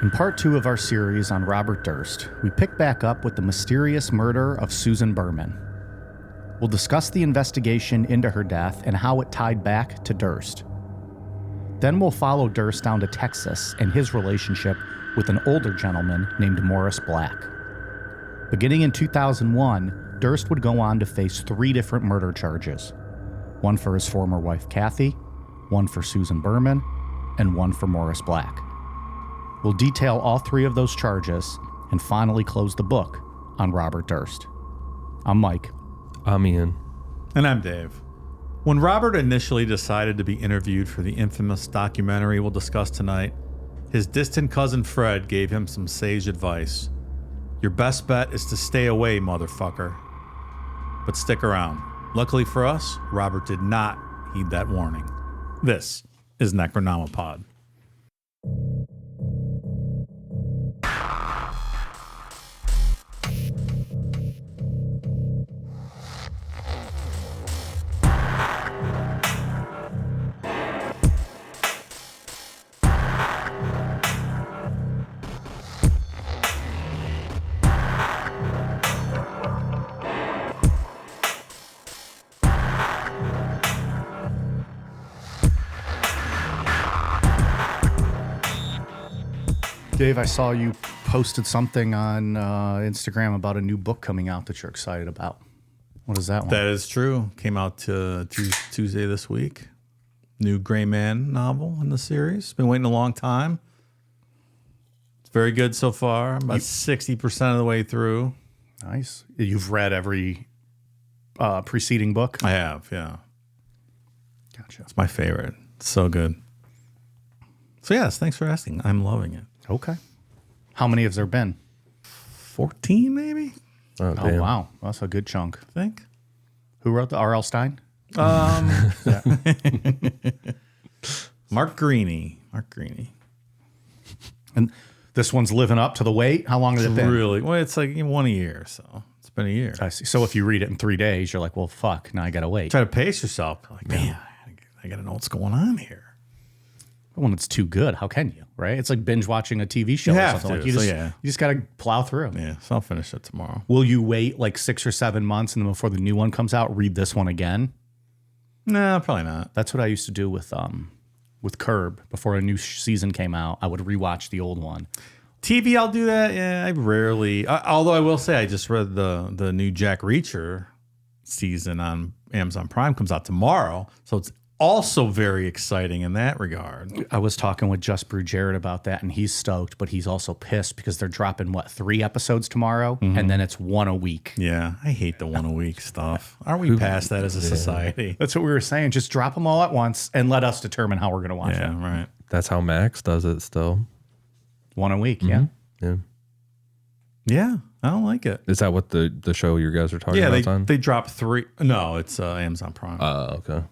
In part 2 of our series on Robert Durst, we pick back up with the mysterious murder of Susan Berman. We'll discuss the investigation into her death and how it tied back to Durst. Then we'll follow Durst down to Texas and his relationship with an older gentleman named Morris Black. Beginning in 2001, Durst would go on to face 3 different murder charges. One for his former wife Kathy, one for Susan Berman, and one for Morris Black. We'll detail all 3 of those charges and finally close the book on Robert Durst. I'm Mike. I'm Ian. And I'm Dave. When Robert initially decided to be interviewed for the infamous documentary we'll discuss tonight, his distant cousin Fred gave him some sage advice. Your best bet is to stay away, motherfucker. But stick around. Luckily for us, Robert did not heed that warning. This is Necronomipod. Dave, I saw you posted something on Instagram about a new book coming out that you're excited about. What is that one? That is true. Came out Tuesday this week. New Gray Man novel in the series. Been waiting a long time. It's very good so far. I'm about 60% of the way through. Nice. You've read every preceding book? I have, yeah. Gotcha. It's my favorite. It's so good. So yes, thanks for asking. I'm loving it. Okay. How many has there been? 14 maybe? Oh, wow. That's a good chunk. I think. Who wrote the R.L. Stein? Mark Greaney. And this one's living up to the wait? How long has it been? Really? Well, it's like one a year, so it's been a year. I see. So if you read it in 3 days, you're like, well, fuck, now I got to wait. Try to pace yourself. Like, man, I got to know what's going on here. When it's too good, how can you, right? It's like binge watching a TV show You or have something. to, You just got to plow through. Yeah, so I'll finish it tomorrow. Will you wait like 6 or 7 months and then before the new one comes out, read this one again? No, probably not. That's what I used to do with Curb. Before a new season came out, I would rewatch the old one. TV, I'll do that. Yeah, I rarely. Although I will say, I just read the new Jack Reacher season on Amazon Prime. Comes out tomorrow, so it's also very exciting in that regard. I was talking with Just Brew Jared about that, and he's stoked, but he's also pissed because they're dropping, 3 episodes tomorrow, and then it's 1 a week. Yeah, I hate the 1 a week stuff. Aren't we past that as a society? That's what we were saying. Just drop them all at once and let us determine how we're going to watch it. Yeah, right. That's how Max does it still. 1 a week, yeah. Yeah. Yeah, I don't like it. Is that what the show you guys are talking about on? They drop 3. No, it's Amazon Prime. Oh, okay.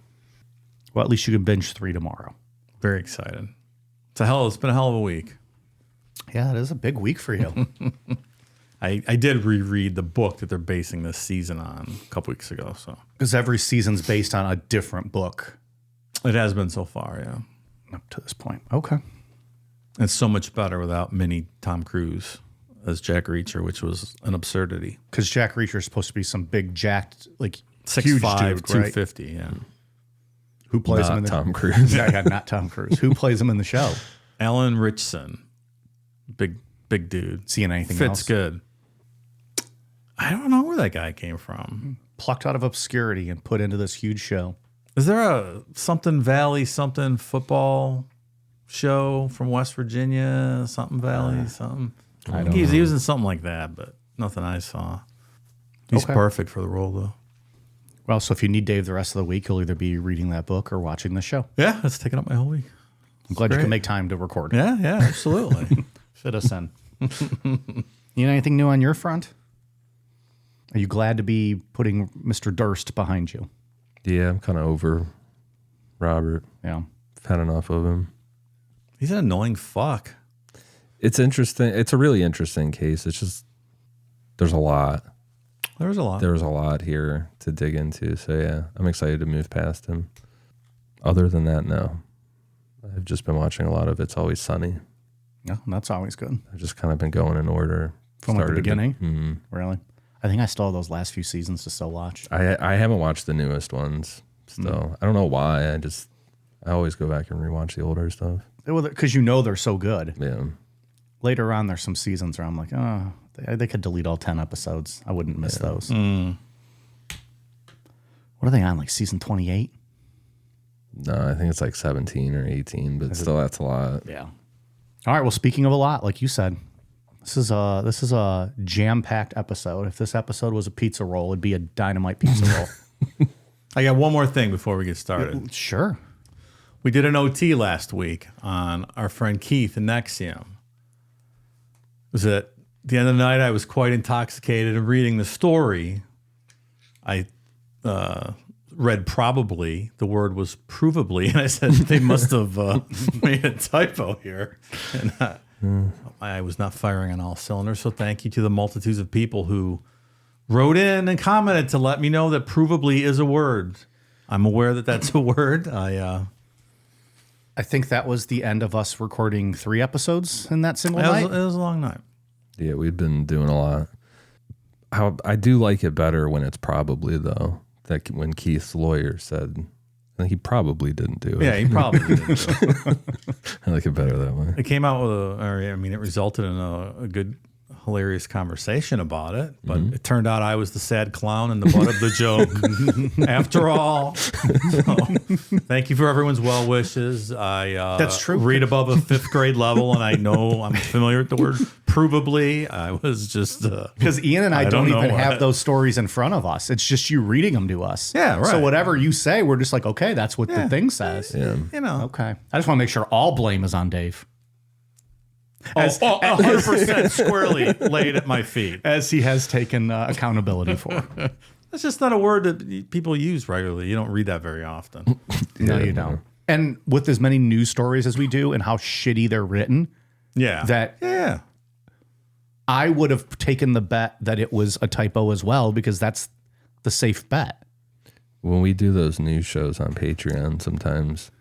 Well, at least you can binge 3 tomorrow. Very excited. It's been a hell of a week. Yeah, it is a big week for you. I did reread the book that they're basing this season on a couple weeks ago. So Because every season's based on a different book. it has been so far, yeah. Up to this point. Okay. It's so much better without mini Tom Cruise as Jack Reacher, which was an absurdity. Because Jack Reacher is supposed to be some big jacked, like 6'5", huge dude, 250, yeah. Who plays him in the Tom Cruise. Yeah, not Tom Cruise. Who plays him in the show? Alan Richson, big dude. Seeing anything Fits else? good. I don't know where that guy came from. Plucked out of obscurity and put into this huge show. Is there a something Valley something football show from West Virginia? Something Valley something. I don't He know. was in something like that, but nothing I saw. He's Okay. perfect for the role, though. Well, so if you need Dave the rest of the week, you'll either be reading that book or watching the show. Yeah, that's taking up my whole week. I'm glad you great. can make time to record. Yeah, absolutely. Fit us in. You know anything new on your front? Are you glad to be putting Mr. Durst behind you? Yeah, I'm kind of over Robert. Yeah. I've had enough of him. He's an annoying fuck. It's interesting. It's a really interesting case. It's just, there's a lot. There was a lot. There was a lot here to dig into. So yeah, I'm excited to move past him. Other than that, no. I've just been watching a lot of It's Always Sunny. Yeah, that's always good. I've just kind of been going in order. From like the beginning? Mm-hmm. Really? I think I still have those last few seasons to still watch. I haven't watched the newest ones still. I don't know why. I always go back and rewatch the older stuff. Because you know they're so good. Yeah. Later on, there's some seasons where I'm like, oh, they could delete all 10 episodes. I wouldn't miss those. What are they on, like season 28? No, I think it's like 17 or 18, but still that's a lot. Yeah. All right, well, speaking of a lot, like you said, this is a jam-packed episode. If this episode was a pizza roll, it'd be a dynamite pizza roll. I got one more thing before we get started. Sure. We did an OT last week on our friend Keith in Nexium. It was at the end of the night. I was quite intoxicated and reading the story. I read probably. The word was provably. And I said, they must have made a typo here. And I was not firing on all cylinders. So thank you to the multitudes of people who wrote in and commented to let me know that provably is a word. I'm aware that that's a word. I think that was the end of us recording 3 episodes in that single night. It was a long night. Yeah, we've been doing a lot. I do like it better when it's probably, though. That when Keith's lawyer said, he probably didn't do it. Yeah, he probably didn't. I like it better that way. It came out with it resulted in a good, hilarious conversation about it. But it turned out I was the sad clown and the butt of the joke. After all, so, thank you for everyone's well wishes. That's true. Read above a 5th grade level, and I know I'm familiar with the word provably. I was just because Ian and I don't even what. have those stories in front of us. It's just you reading them to us. Yeah, right. So whatever you say, we're just like, okay, that's what the thing says. Yeah. You know. Okay. I just want to make sure all blame is on Dave. 100% squarely laid at my feet. As he has taken accountability for. That's just not a word that people use regularly. You don't read that very often. No, you don't. And with as many news stories as we do and how shitty they're written, Yeah. I would have taken the bet that it was a typo as well, because that's the safe bet. When we do those news shows on Patreon, sometimes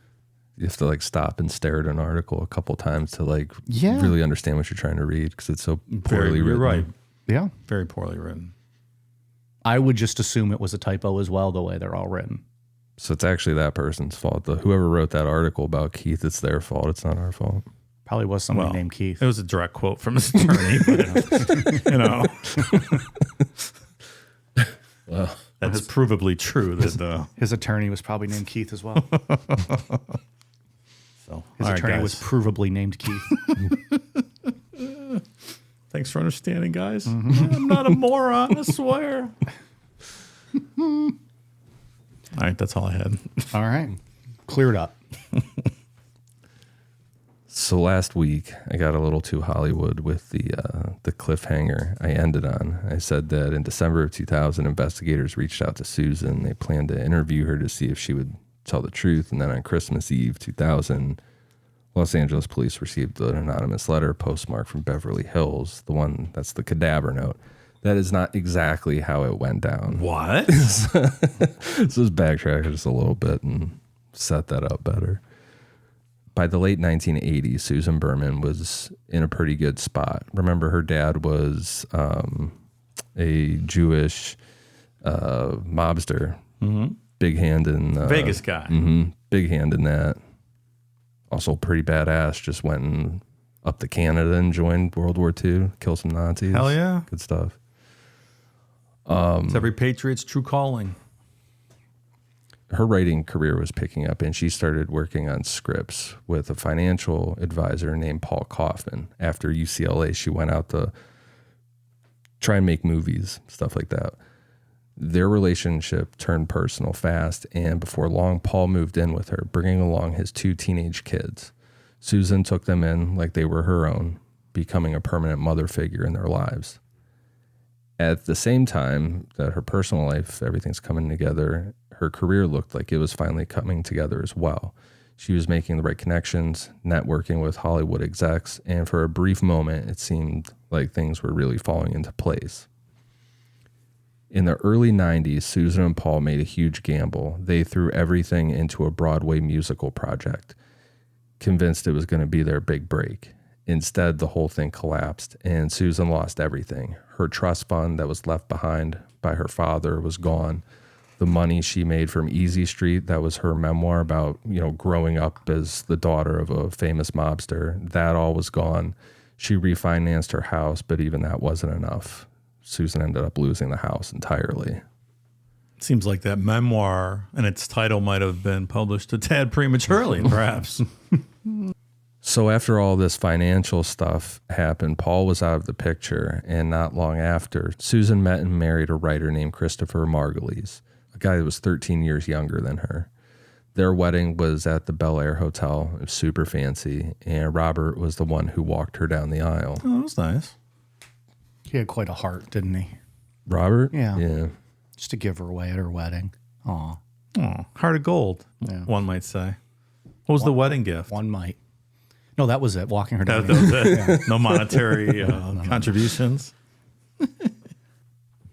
you have to stop and stare at an article a couple times to really understand what you're trying to read, because it's so poorly written. You're right. Yeah. Very poorly written. I would just assume it was a typo as well, the way they're all written. So it's actually that person's fault. Whoever wrote that article about Keith, it's their fault. It's not our fault. Probably was somebody named Keith. It was a direct quote from his attorney, but, you know. Well, that's provably true. That his attorney was probably named Keith as well. So his attorney was provably named Keith. Thanks for understanding, guys. I'm not a moron, I swear. All right, that's all I had. All right. Cleared up. So last week, I got a little too Hollywood with the cliffhanger I ended on. I said that in December of 2000, investigators reached out to Susan. They planned to interview her to see if she would tell the truth. And then on Christmas Eve 2000, Los Angeles police received an anonymous letter postmarked from Beverly Hills, the one that's the cadaver note. That is not exactly how it went down. What? So let's backtrack just a little bit and set that up better. By the late 1980s, Susan Berman was in a pretty good spot. Remember, her dad was a Jewish mobster. Mm-hmm. Big hand in... Vegas guy. Mm-hmm, big hand in that. Also pretty badass. Just went up to Canada and joined World War II. Kill some Nazis. Hell yeah. Good stuff. It's every patriot's true calling. Her writing career was picking up, and she started working on scripts with a financial advisor named Paul Kaufman. After UCLA, she went out to try and make movies, stuff like that. Their relationship turned personal fast, and before long, Paul moved in with her, bringing along his 2 teenage kids. Susan took them in like they were her own, becoming a permanent mother figure in their lives. At the same time that her personal life, everything's coming together, her career looked like it was finally coming together as well. She was making the right connections, networking with Hollywood execs, and for a brief moment, it seemed like things were really falling into place. In the early 90s, Susan and Paul made a huge gamble. They threw everything into a Broadway musical project, convinced it was going to be their big break. Instead, the whole thing collapsed, and Susan lost everything. Her trust fund that was left behind by her father was gone. The money she made from Easy Street, that was her memoir about, growing up as the daughter of a famous mobster, that all was gone. She refinanced her house, but even that wasn't enough. Susan ended up losing the house entirely. Seems like that memoir and its title might have been published a tad prematurely, perhaps. So after all this financial stuff happened, Paul was out of the picture, and not long after, Susan met and married a writer named Christopher Margulies, a guy that was 13 years younger than her. Their wedding was at the Bel Air Hotel. It was super fancy, and Robert was the one who walked her down the aisle. Oh, that was nice. He had quite a heart, didn't he? Robert? Yeah. Yeah. Just to give her away at her wedding. Aw. Oh, heart of gold, one might say. What was the wedding gift? One might. No, that was it. Walking her down. That was it. No monetary contributions.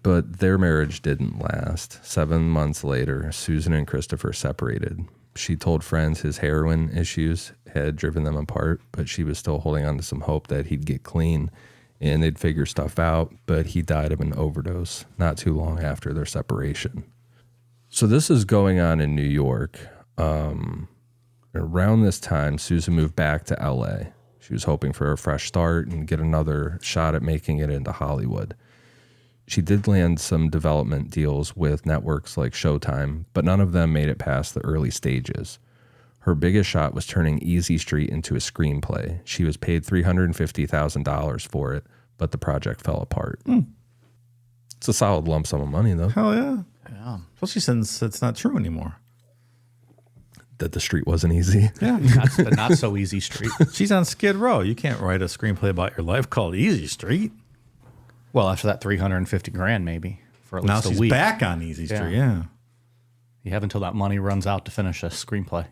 But their marriage didn't last. 7 months later, Susan and Christopher separated. She told friends his heroin issues had driven them apart, but she was still holding on to some hope that he'd get clean and they'd figure stuff out. But he died of an overdose not too long after their separation. So this is going on in New York. Around this time, Susan moved back to LA. She was hoping for a fresh start and get another shot at making it into Hollywood. She did land some development deals with networks like Showtime, but none of them made it past the early stages. Her biggest shot was turning Easy Street into a screenplay. She was paid $350,000 for it, but the project fell apart. It's a solid lump sum of money, though. Hell yeah. Yeah. Especially since it's not true anymore. That the street wasn't easy. Yeah. That's the not so easy street. She's on Skid Row. You can't write a screenplay about your life called Easy Street. Well, after that $350,000 maybe for at Now least a she's week. back on Easy Street. Yeah. You have until that money runs out to finish a screenplay.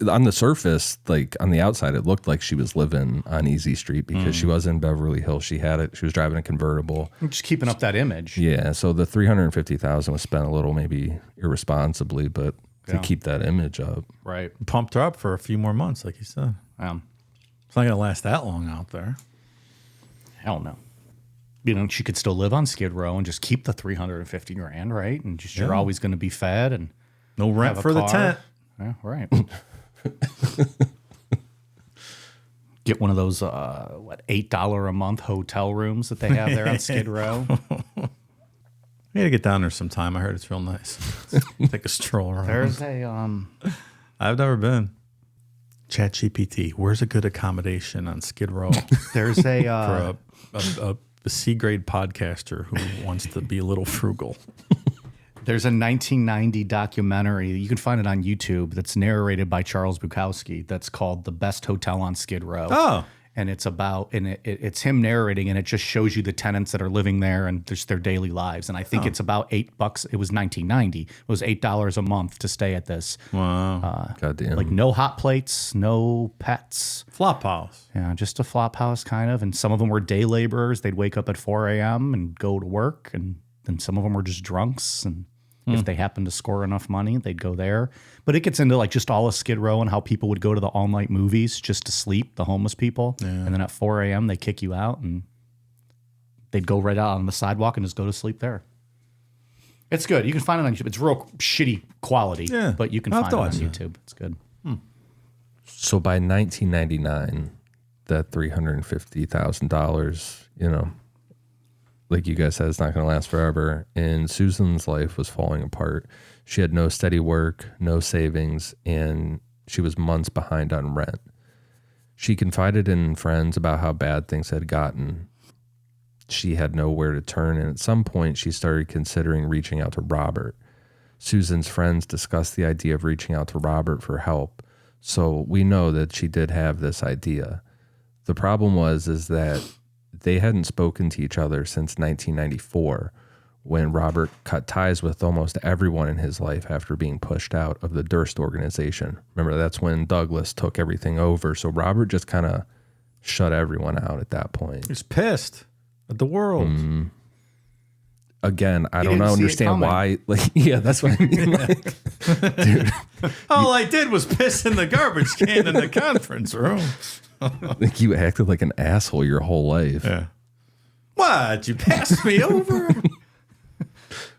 On the surface, like on the outside, it looked like she was living on Easy Street because she was in Beverly Hills. She had it. She was driving a convertible. Just keeping up that image. Yeah. So the $350,000 was spent a little maybe irresponsibly, but to keep that image up. Right. Pumped her up for a few more months, like you said. It's not going to last that long out there. Hell no. She could still live on Skid Row and just keep the $350,000, right? And just you're always going to be fed and no rent have a for the car. tent. Yeah, right. Get one of those $8 a month hotel rooms that they have there on Skid Row. We got to get down there sometime. I heard it's real nice. Take a stroll around. There's a I've never been. ChatGPT. Where's a good accommodation on Skid Row there's a for a C-grade podcaster who wants to be a little frugal? There's a 1990 documentary. You can find it on YouTube that's narrated by Charles Bukowski. That's called The Best Hotel on Skid Row. Oh. And it's about, and it's him narrating, and it just shows you the tenants that are living there and just their daily lives. And I think it's about $8. It was 1990. It was $8 a month to stay at this. Wow. Goddamn. Like no hot plates, no pets. Flop house. Yeah, just a flop house kind of. And some of them were day laborers. They'd wake up at 4 a.m. and go to work. And then some of them were just drunks. And if they happened to score enough money, they'd go there. But it gets into like just all of Skid Row and how people would go to the all-night movies just to sleep, the homeless people. Yeah. And then at 4 a.m. they kick you out and they'd go right out on the sidewalk and just go to sleep there. It's good. You can find it on YouTube. It's real shitty quality, but you can find it on YouTube. It's good. So by 1999, that $350,000, like you guys said, it's not going to last forever. And Susan's life was falling apart. She had no steady work, no savings, and she was months behind on rent. She confided in friends about how bad things had gotten. She had nowhere to turn, and at some point she started considering reaching out to Robert. Susan's friends discussed the idea of reaching out to Robert for help, so we know that she did have this idea. The problem is that they hadn't spoken to each other since 1994, when Robert cut ties with almost everyone in his life after being pushed out of the Durst organization. Remember, that's when Douglas took everything over. So Robert just kind of shut everyone out at that point. He's pissed at the world. Again, I don't understand why. Like, yeah, that's what I mean. Like, dude, all I did was piss in the garbage can in the conference room. Like you acted like an asshole your whole life. Yeah. What? You passed me over?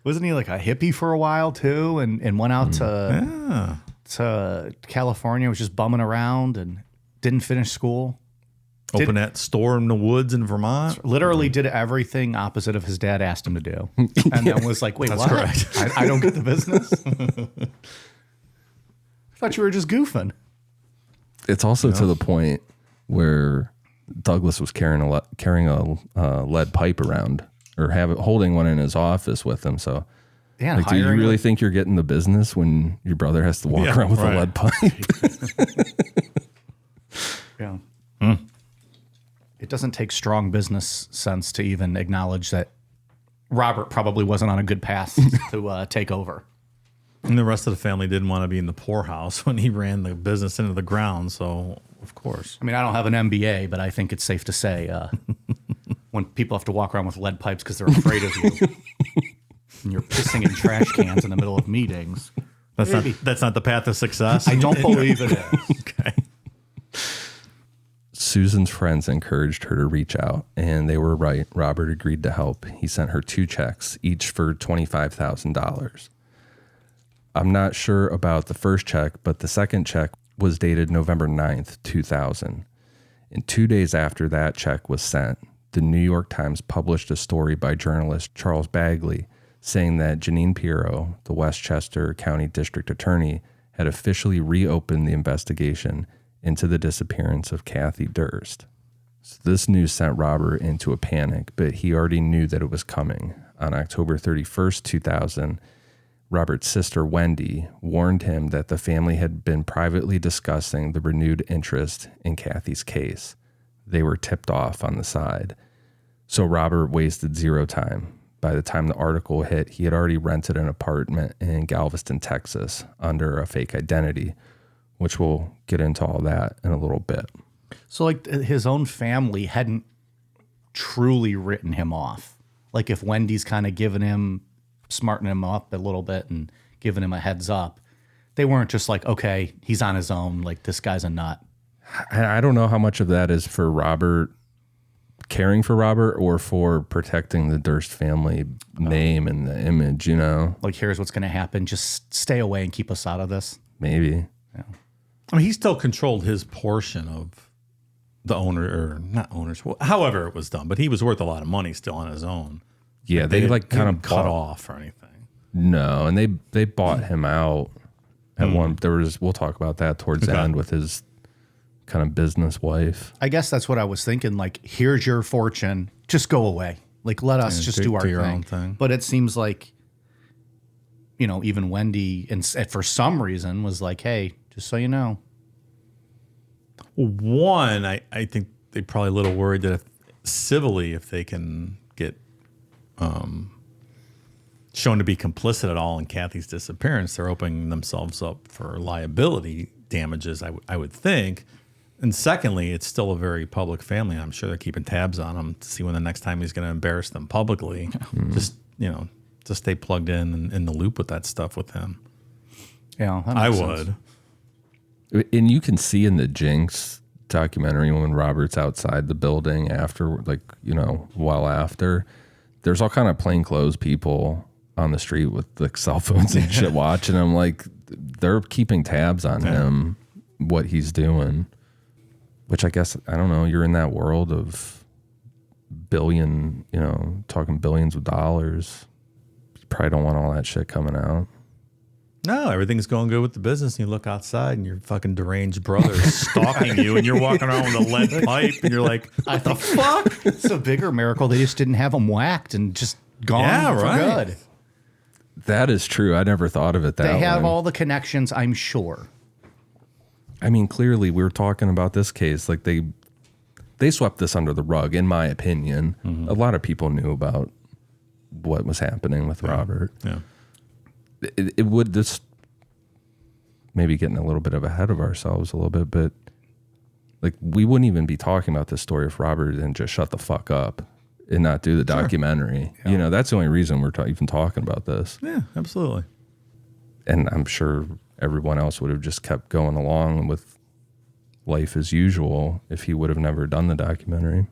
Wasn't he like a hippie for a while too, and went out to California, was just bumming around and didn't finish school. Open that store in the woods in Vermont. Literally did everything opposite of his dad asked him to do. And then was like, wait, what? Correct. I don't get the business. I thought you were just goofing. It's also to the point where Douglas was carrying a lead pipe around or holding one in his office with him. So, Yeah, like, do you really think you're getting the business when your brother has to walk around with a lead pipe? Yeah. It doesn't take strong business sense to even acknowledge that Robert probably wasn't on a good path to take over. And the rest of the family didn't want to be in the poorhouse when he ran the business into the ground. So, of course. I mean, I don't have an MBA, but I think it's safe to say when people have to walk around with lead pipes because they're afraid of you, and you're pissing in trash cans in the middle of meetings. That's not the path of success. I don't believe it is. Okay. Susan's friends encouraged her to reach out, and they were right. Robert agreed to help. He sent her 2 checks, each for $25,000. I'm not sure about the first check, but the second check was dated November 9th, 2000. And 2 days after that check was sent, the New York Times published a story by journalist Charles Bagley saying that Janine Pirro, the Westchester County District Attorney, had officially reopened the investigation into the disappearance of Kathy Durst. So this news sent Robert into a panic, but he already knew that it was coming. On October 31st, 2000, Robert's sister, Wendy, warned him that the family had been privately discussing the renewed interest in Kathy's case. They were tipped off on the side. So Robert wasted 0 time. By the time the article hit, he had already rented an apartment in Galveston, Texas, under a fake identity, which we'll get into all that in a little bit. So, like, his own family hadn't truly written him off. Like, if Wendy's kind of smartening him up a little bit and giving him a heads up, they weren't just like, okay, he's on his own. Like, this guy's a nut. I don't know how much of that is for Robert, caring for Robert, or for protecting the Durst family name and the image, you know? Like, here's what's going to happen. Just stay away and keep us out of this. Maybe. Yeah. I mean, he still controlled his portion of the owner, or not owners, however it was done, but he was worth a lot of money still on his own. Yeah, they like kind of cut off or anything. No, and they bought him out at one. We'll talk about that towards the end with his kind of business wife. I guess that's what I was thinking. Like, here's your fortune. Just go away. Like, let us just do our own thing. But it seems like, you know, even Wendy, and for some reason, was like, hey, just so you know. One, I think they're probably a little worried that if they can get shown to be complicit at all in Kathy's disappearance, they're opening themselves up for liability damages, I would think. And secondly, it's still a very public family. I'm sure they're keeping tabs on him to see when the next time he's going to embarrass them publicly. Just, you know, to stay plugged in the loop with that stuff with him. Yeah, I would. And you can see in the Jinx documentary when Robert's outside the building after, like, you know, while after, there's all kind of plainclothes people on the street with like cell phones and shit watching him. Like, they're keeping tabs on him, what he's doing. Which I guess, I don't know, you're in that world of talking billions of dollars. You probably don't want all that shit coming out. No, everything's going good with the business. And you look outside and your fucking deranged brother is stalking you and you're walking around with a lead pipe and you're like, what the fuck? It's a bigger miracle they just didn't have him whacked and just gone for good. That is true. I never thought of it that way. They have all the connections, I'm sure. I mean, clearly we were talking about this case. Like, they swept this under the rug, in my opinion. A lot of people knew about what was happening with Robert. Yeah. It would this maybe getting a little bit ahead of ourselves a little bit, but like, we wouldn't even be talking about this story if Robert didn't just shut the fuck up and not do the documentary. Yeah. You know, that's the only reason we're even talking about this. Yeah, absolutely. And I'm sure everyone else would have just kept going along with life as usual if he would have never done the documentary.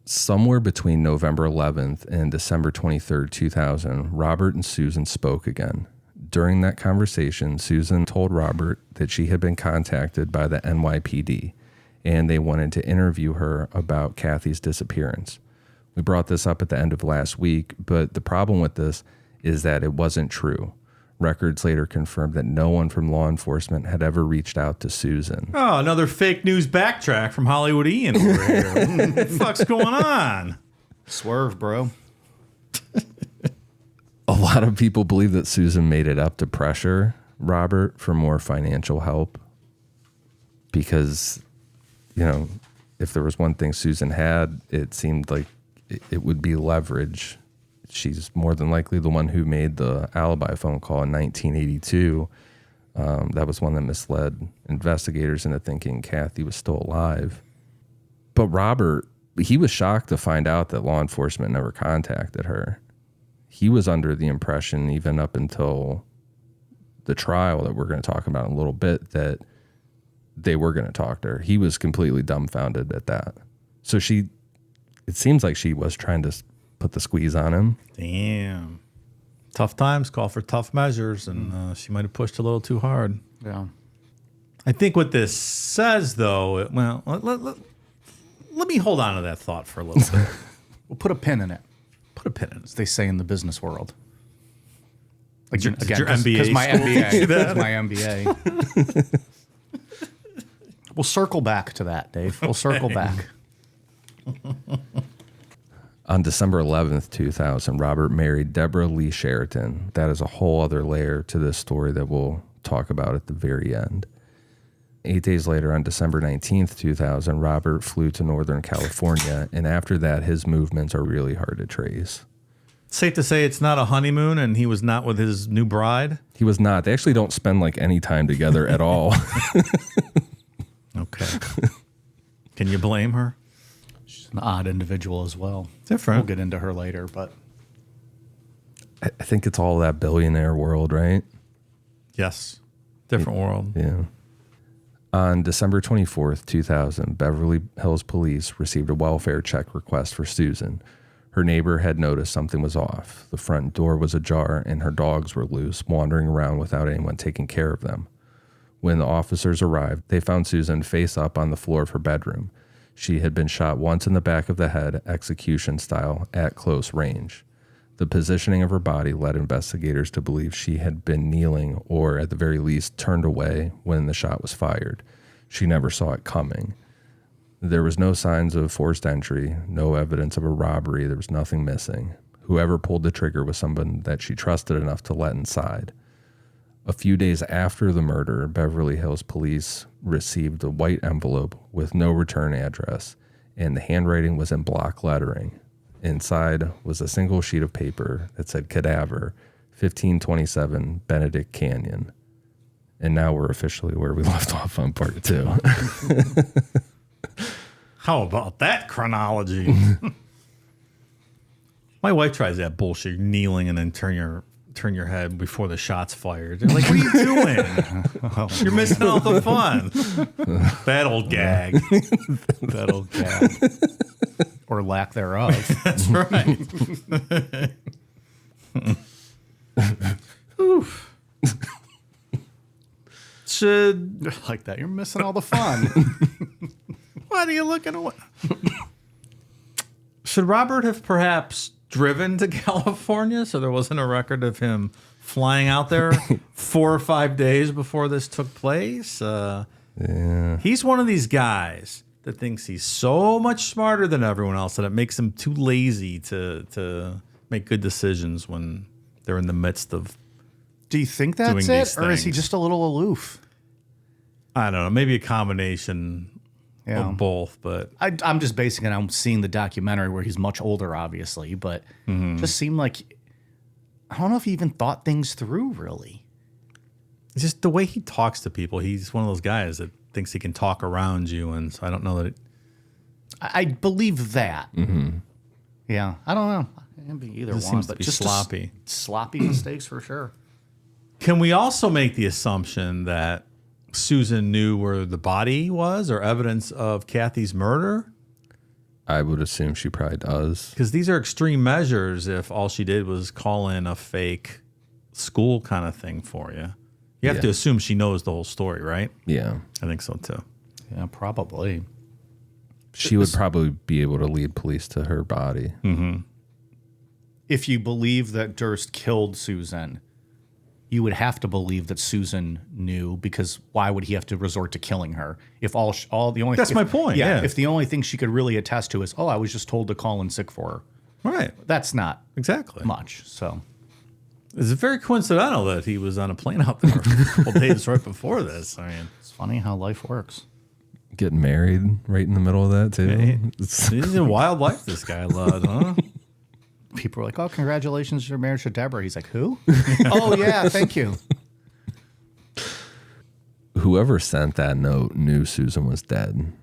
Somewhere between November 11th and December 23rd, 2000, Robert and Susan spoke again. During that conversation, Susan told Robert that she had been contacted by the NYPD and they wanted to interview her about Kathy's disappearance. We brought this up at the end of last week, but the problem with this is that it wasn't true. Records later confirmed that no one from law enforcement had ever reached out to Susan. Oh, another fake news backtrack from Hollywood Ian over here. What the fuck's going on? Swerve, bro. A lot of people believe that Susan made it up to pressure Robert for more financial help because, you know, if there was one thing Susan had, it seemed like it would be leverage. She's more than likely the one who made the alibi phone call in 1982. That was one that misled investigators into thinking Kathy was still alive. But Robert, he was shocked to find out that law enforcement never contacted her. He was under the impression, even up until the trial that we're going to talk about in a little bit, that they were going to talk to her. He was completely dumbfounded at that. So it seems like she was trying to put the squeeze on him. Damn. Tough times call for tough measures, and she might have pushed a little too hard. Yeah. I think what this says, though, let me hold on to that thought for a little bit. We'll put a pin in it, Put a pin in it. as they say in the business world. Like Did your MBA because my school teach you MBA. that? Because my MBA. We'll circle back to that, Dave. We'll circle back. On December 11th, 2000, Robert married Deborah Lee Sheraton. That is a whole other layer to this story that we'll talk about at the very end. 8 days later, on December 19th, 2000, Robert flew to Northern California, and after that, his movements are really hard to trace. Safe to say it's not a honeymoon, and he was not with his new bride? He was not. They actually don't spend like any time together at all. Okay. Can you blame her? She's an odd individual as well. Different. We'll get into her later, but I think it's all that billionaire world, right? Yes. Different world. Yeah. On December 24th, 2000, Beverly Hills police received a welfare check request for Susan. Her neighbor had noticed something was off. The front door was ajar and her dogs were loose, wandering around without anyone taking care of them. When the officers arrived, they found Susan face up on the floor of her bedroom. She had been shot once in the back of the head, execution style, at close range. The positioning of her body led investigators to believe she had been kneeling or, at the very least, turned away when the shot was fired. She never saw it coming. There was no signs of forced entry, no evidence of a robbery. There was nothing missing. Whoever pulled the trigger was someone that she trusted enough to let inside. A few days after the murder, Beverly Hills police received a white envelope with no return address, and the handwriting was in block lettering. Inside was a single sheet of paper that said cadaver, 1527 Benedict Canyon. And now we're officially where we left off on part 2. How about that chronology? My wife tries that bullshit, kneeling and then turn your head before the shot's fired. They're like, what are you doing? You're missing all the fun. That old gag. that old gag. Or lack thereof. That's right. Oof. Should Like that. You're missing all the fun. Why are you looking away? Should Robert have perhaps driven to California so there wasn't a record of him flying out there 4 or 5 days before this took place? Yeah. He's one of these guys that thinks he's so much smarter than everyone else that it makes him too lazy to make good decisions when they're in the midst of. Do you think Doing that's these it? Or is he things. just a little aloof? I don't know, maybe a combination Yeah. of both, but I'm just basing it on seeing the documentary where he's much older, obviously, but just seemed like, I don't know if he even thought things through, really. it's just the way he talks to people. He's one of those guys that thinks he can talk around you, and so I don't know that it. I believe that. Yeah, I don't know. It can be either Just one, seems to but be just sloppy. Sloppy mistakes for sure. Can we also make the assumption that Susan knew where the body was or evidence of Kathy's murder? I would assume she probably does. Because these are extreme measures if all she did was call in a fake school kind of thing for you. You have to assume she knows the whole story, right? Yeah. I think so, too. Yeah, probably. She would probably be able to lead police to her body. Mm-hmm. If you believe that Durst killed Susan, you would have to believe that Susan knew, because why would he have to resort to killing her? If all the only That's my point, yeah. If the only thing she could really attest to is, I was just told to call in sick for her. Right. That's not Exactly. much. So It's very coincidental that he was on a plane out there a couple days right before this. I mean, it's funny how life works. Getting married right in the middle of that, too. he's a wild life, this guy led, huh? People are like, "Oh, congratulations, your marriage to Deborah." He's like, "Who?" "Oh, yeah, thank you." Whoever sent that note knew Susan was dead.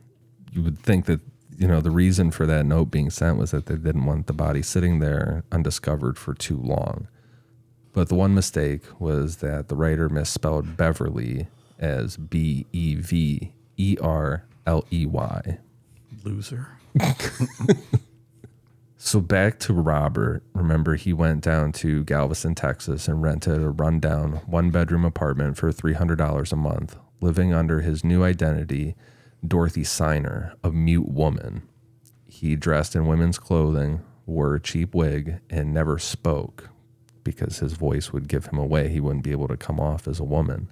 You would think that, the reason for that note being sent was that they didn't want the body sitting there undiscovered for too long. But the one mistake was that the writer misspelled Beverly as Beverley. Loser. So back to Robert. Remember, he went down to Galveston, Texas, and rented a rundown one-bedroom apartment for $300 a month, living under his new identity, Dorothy Siner, a mute woman. He dressed in women's clothing, wore a cheap wig, and never spoke because his voice would give him away. He wouldn't be able to come off as a woman.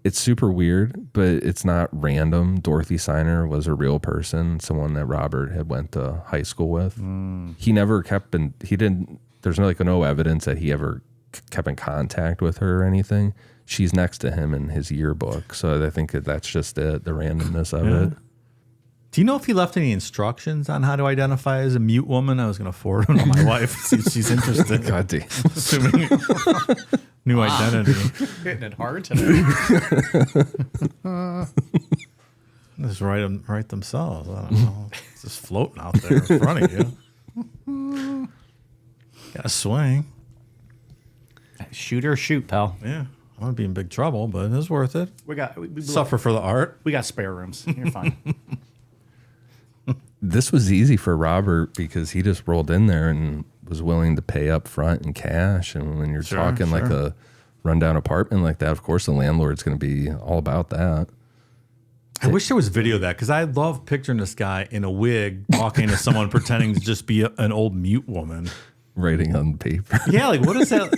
It's super weird, but it's not random. Dorothy Siner was a real person, someone that Robert had went to high school with. He never there's no evidence that he ever kept in contact with her or anything. She's next to him in his yearbook. So I think that's just it, the randomness of it. Do you know if he left any instructions on how to identify as a mute woman? I was going to forward them to my wife, see if she's interested. God damn. Assuming new identity. Hitting it hard today. Just write themselves. I don't know. It's just floating out there in front of you. Got to swing. Shoot or shoot, pal. Yeah. I want to be in big trouble, but it's worth it. We Suffer for the art. We got spare rooms. You're fine. This was easy for Robert because he just rolled in there and was willing to pay up front in cash. And when you're talking like a rundown apartment like that, of course the landlord's going to be all about that. I wish there was video of that, because I love picturing this guy in a wig talking to someone pretending to just be an old mute woman. Writing on paper. Yeah, like what is that?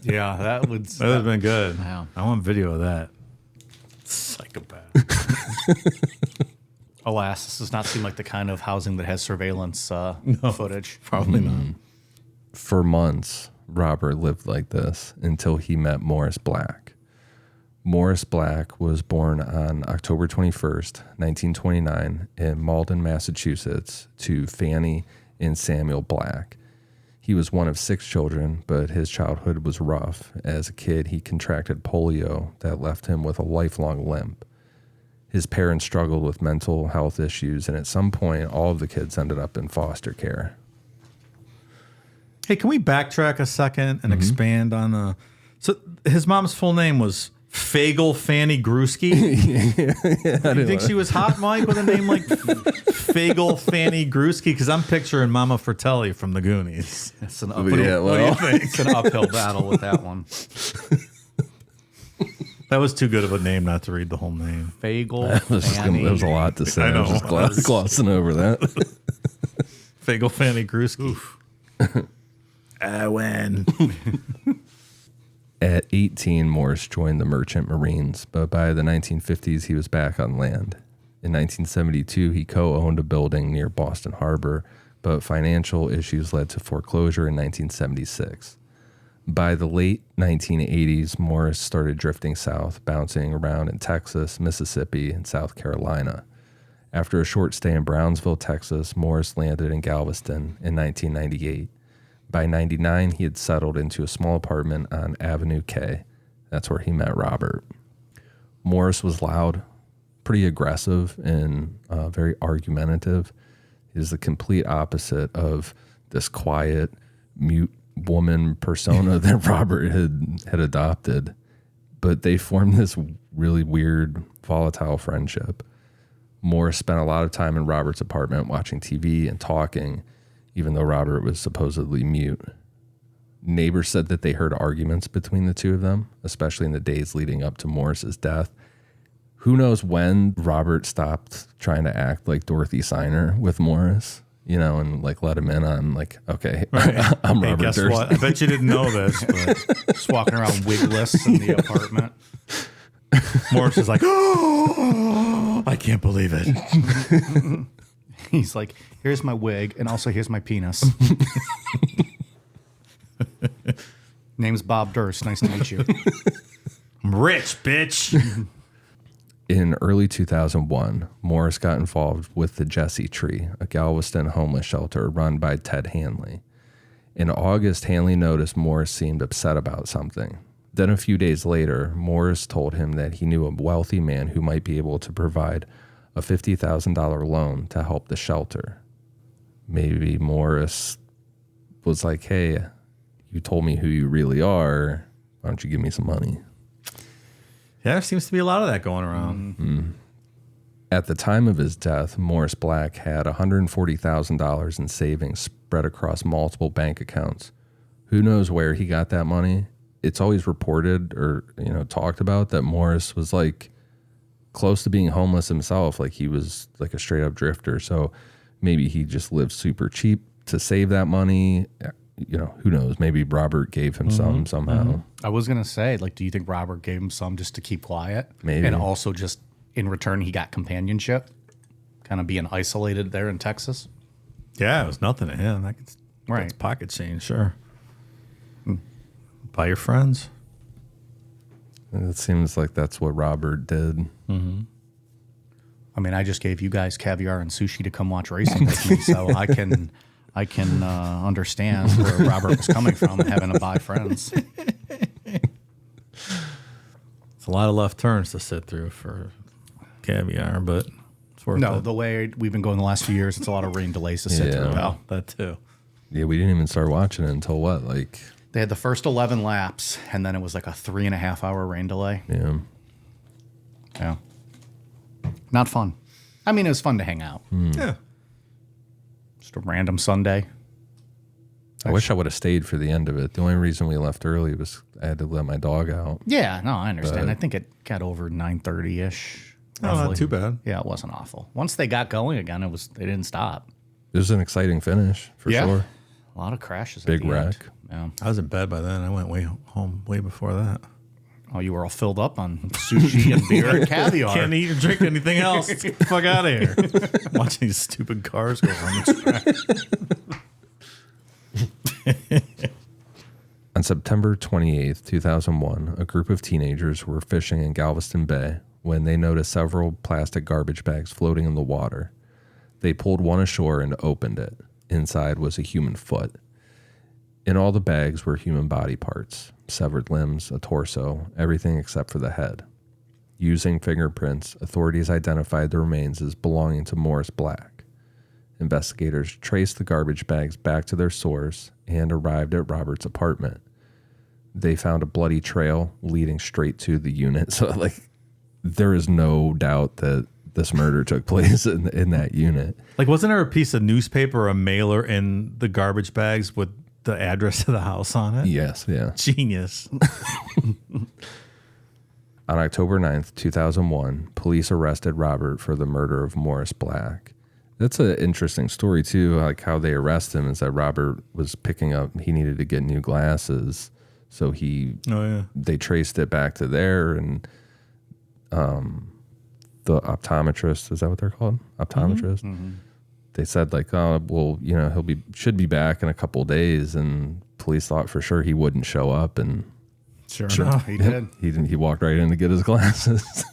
Yeah, that would have been good. Yeah. I want video of that. Psychopath. Alas, this does not seem like the kind of housing that has surveillance footage. Probably not. For months, Robert lived like this until he met Morris Black. Morris Black was born on October 21st, 1929 in Malden, Massachusetts, to Fanny and Samuel Black. He was one of 6 children, but his childhood was rough. As a kid, he contracted polio that left him with a lifelong limp. His parents struggled with mental health issues, and at some point, all of the kids ended up in foster care. Hey, can we backtrack a second and expand on the... So his mom's full name was Fagel Fanny Gruski? You think she was hot, Mike, with a name like Fagel Fanny Gruski? Because I'm picturing Mama Fratelli from the Goonies. It's an What do you think? It's an uphill battle with that one. That was too good of a name not to read the whole name. Fagel That was a lot to say. I was just glossing over that. Fagel Fanny Gruski. I win. At 18, Morris joined the Merchant Marines, but by the 1950s, he was back on land. In 1972, he co-owned a building near Boston Harbor, but financial issues led to foreclosure in 1976. By the late 1980s, Morris started drifting south, bouncing around in Texas, Mississippi, and South Carolina. After a short stay in Brownsville, Texas, Morris landed in Galveston in 1998. By 99, he had settled into a small apartment on Avenue K. That's where he met Robert. Morris was loud, pretty aggressive, and very argumentative. He is the complete opposite of this quiet, mute woman persona that Robert had adopted. But they formed this really weird, volatile friendship. Morris spent a lot of time in Robert's apartment watching TV and talking, even though Robert was supposedly mute. Neighbors said that they heard arguments between the two of them, especially in the days leading up to Morris's death. Who knows when Robert stopped trying to act like Dorothy Signer with Morris, and like let him in on like, okay, Right. I'm Hey, Robert guess Durst. what? I bet you didn't know this, but Just walking around wigless in the apartment. Morris is like, oh, I can't believe it. He's like, here's my wig, and also here's my penis. Name's Bob Durst. Nice to meet you. I'm rich, bitch. In early 2001, Morris got involved with the Jesse Tree, a Galveston homeless shelter run by Ted Hanley. In August, Hanley noticed Morris seemed upset about something. Then a few days later, Morris told him that he knew a wealthy man who might be able to provide a $50,000 loan to help the shelter. Maybe Morris was like, hey, you told me who you really are. Why don't you give me some money? Yeah, there seems to be a lot of that going around. Mm-hmm. At the time of his death, Morris Black had $140,000 in savings spread across multiple bank accounts. Who knows where he got that money? It's always reported or, talked about that Morris was like close to being homeless himself. Like he was like a straight up drifter. So maybe he just lived super cheap to save that money. Who knows? Maybe Robert gave him some somehow. I was going to say, like, do you think Robert gave him some just to keep quiet? Maybe. And also just in return, he got companionship, kind of being isolated there in Texas? Yeah, it was nothing to him. That's Right. pocket change, sure. By your friends. And it seems like that's what Robert did. I mean, I just gave you guys caviar and sushi to come watch racing with me, so I can understand where Robert was coming from, having to buy friends. It's a lot of left turns to sit through for caviar, but it's worth No, it. the way we've been going the last few years, it's a lot of rain delays to sit Yeah. through. Well, that too. Yeah, we didn't even start watching it until what? Like, They had the first 11 laps, and then it was like a 3.5 hour rain delay. yeah. Yeah. Not fun. I mean, it was fun to hang out. Yeah. Just a random Sunday. I wish I would have stayed for the end of it. The only reason we left early was I had to let my dog out. Yeah, no, I understand. But- I think it got over 9:30-ish. Oh, roughly. not too bad. Yeah, it wasn't awful. Once they got going again, they didn't stop. It was an exciting finish for Yeah. sure. A lot of crashes. Big at the wreck. end. Yeah. I was in bed by then. I went home way before that. Oh, you were all filled up on sushi and beer and caviar. Can't eat or drink anything else. Let's get the fuck out of here. Watching these stupid cars go around the track. On September 28th, 2001, a group of teenagers were fishing in Galveston Bay when they noticed several plastic garbage bags floating in the water. They pulled one ashore and opened it. Inside was a human foot. In all the bags were human body parts, severed limbs, a torso, everything except for the head. Using fingerprints, authorities identified the remains as belonging to Morris Black. Investigators traced the garbage bags back to their source and arrived at Robert's apartment. They found a bloody trail leading straight to the unit. So, there is no doubt that this murder took place in that unit. Like, wasn't there a piece of newspaper or a mailer in the garbage bags with the address of the house on it? Yes, yeah. Genius. On October 9th, 2001, police arrested Robert for the murder of Morris Black. That's an interesting story, too. Like, how they arrest him is that Robert was he needed to get new glasses. So they traced it back to there, and the optometrist, is that what they're called? Optometrist? Mm-hmm. They said, should be back in a couple days, and police thought for sure he wouldn't show up, and Sure enough. He did. he walked right in to get his glasses.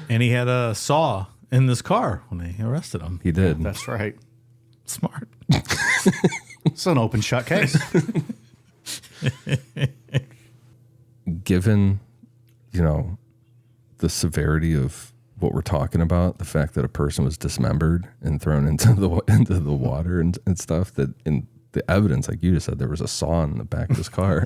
And he had a saw in this car when they arrested him. He did. That's right. Smart. It's an open shut case. Given, the severity of what we're talking about, the fact that a person was dismembered and thrown into the water and stuff, that in the evidence, like you just said, there was a saw in the back of his car.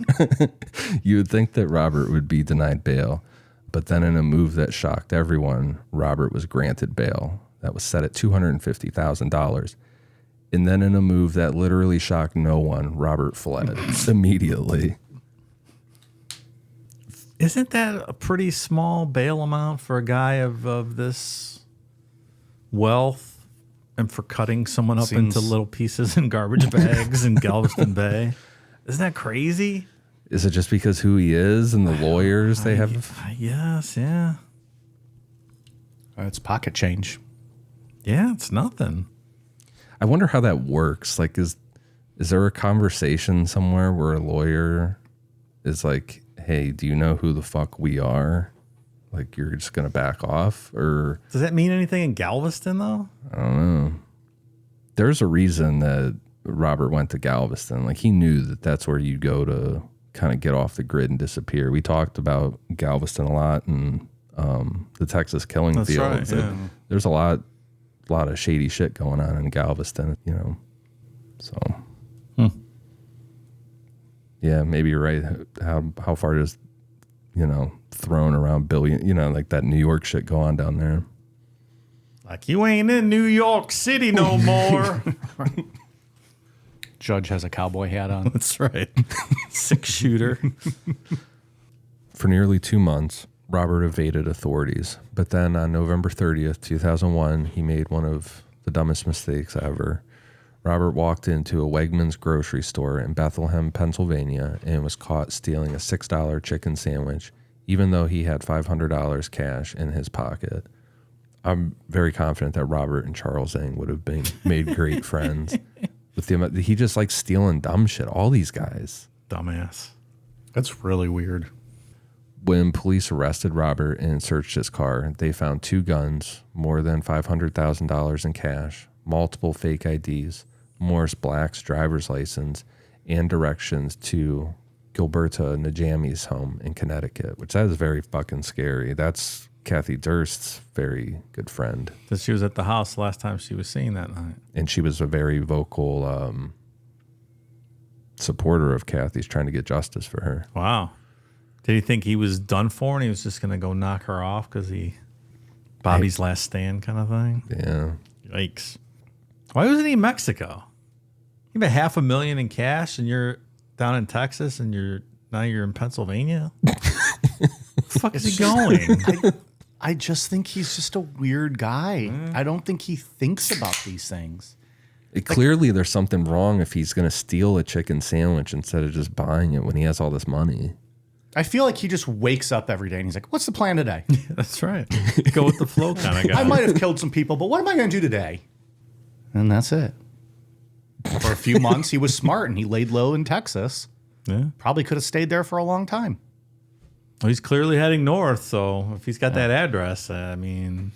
You would think that Robert would be denied bail. But then in a move that shocked everyone, Robert was granted bail. That was set at $250,000. And then in a move that literally shocked no one, Robert fled immediately. Isn't that a pretty small bail amount for a guy of this wealth and for cutting someone up into little pieces in garbage bags in Galveston Bay? Isn't that crazy? Is it just because who he is and the lawyers they have? Yes, yeah. It's pocket change. Yeah, it's nothing. I wonder how that works. Like, is there a conversation somewhere where a lawyer is like, hey, do you know who the fuck we are? Like, you're just going to back off? Or Does that mean anything in Galveston, though? I don't know. There's a reason that Robert went to Galveston. Like, he knew that that's where you go to kind of get off the grid and disappear. We talked about Galveston a lot and the Texas killing That's fields. right, yeah. There's a lot of shady shit going on in Galveston, you know. So, yeah, maybe you're right. How far does, you know, throwing around billion, you know, like that New York shit go on down there? Like, you ain't in New York City no more. Judge has a cowboy hat on. That's right. 6-shooter. For nearly 2 months, Robert evaded authorities. But then on November 30th, 2001, he made one of the dumbest mistakes ever. Robert walked into a Wegmans grocery store in Bethlehem, Pennsylvania, and was caught stealing a $6 chicken sandwich, even though he had $500 cash in his pocket. I'm very confident that Robert and Charles Zhang would have been made great friends. With the he just likes stealing dumb shit. All these guys. Dumbass. That's really weird. When police arrested Robert and searched his car, they found 2 guns, more than $500,000 in cash, multiple fake IDs, Morris Black's driver's license, and directions to Gilberta Najami's home in Connecticut, which that is very fucking scary. That's Kathy Durst's very good friend. That she was at the house last time she was seen that night. And she was a very vocal supporter of Kathy's, trying to get justice for her. Wow. Did he think he was done for and he was just going to go knock her off because Bobby's last stand kind of thing? Yeah. Yikes. Why wasn't he in Mexico? You have $500,000 in cash and you're down in Texas and now you're in Pennsylvania? Where the fuck is he going? I just think he's just a weird guy. I don't think he thinks about these things. Clearly, there's something wrong if he's going to steal a chicken sandwich instead of just buying it when he has all this money. I feel like he just wakes up every day and he's like, what's the plan today? That's right. Go with the flow kind of guy. I might have killed some people, but what am I going to do today? And that's it. For a few months, he was smart and he laid low in Texas. Yeah. Probably could have stayed there for a long time. Well, he's clearly heading north, so if he's got that address, I mean,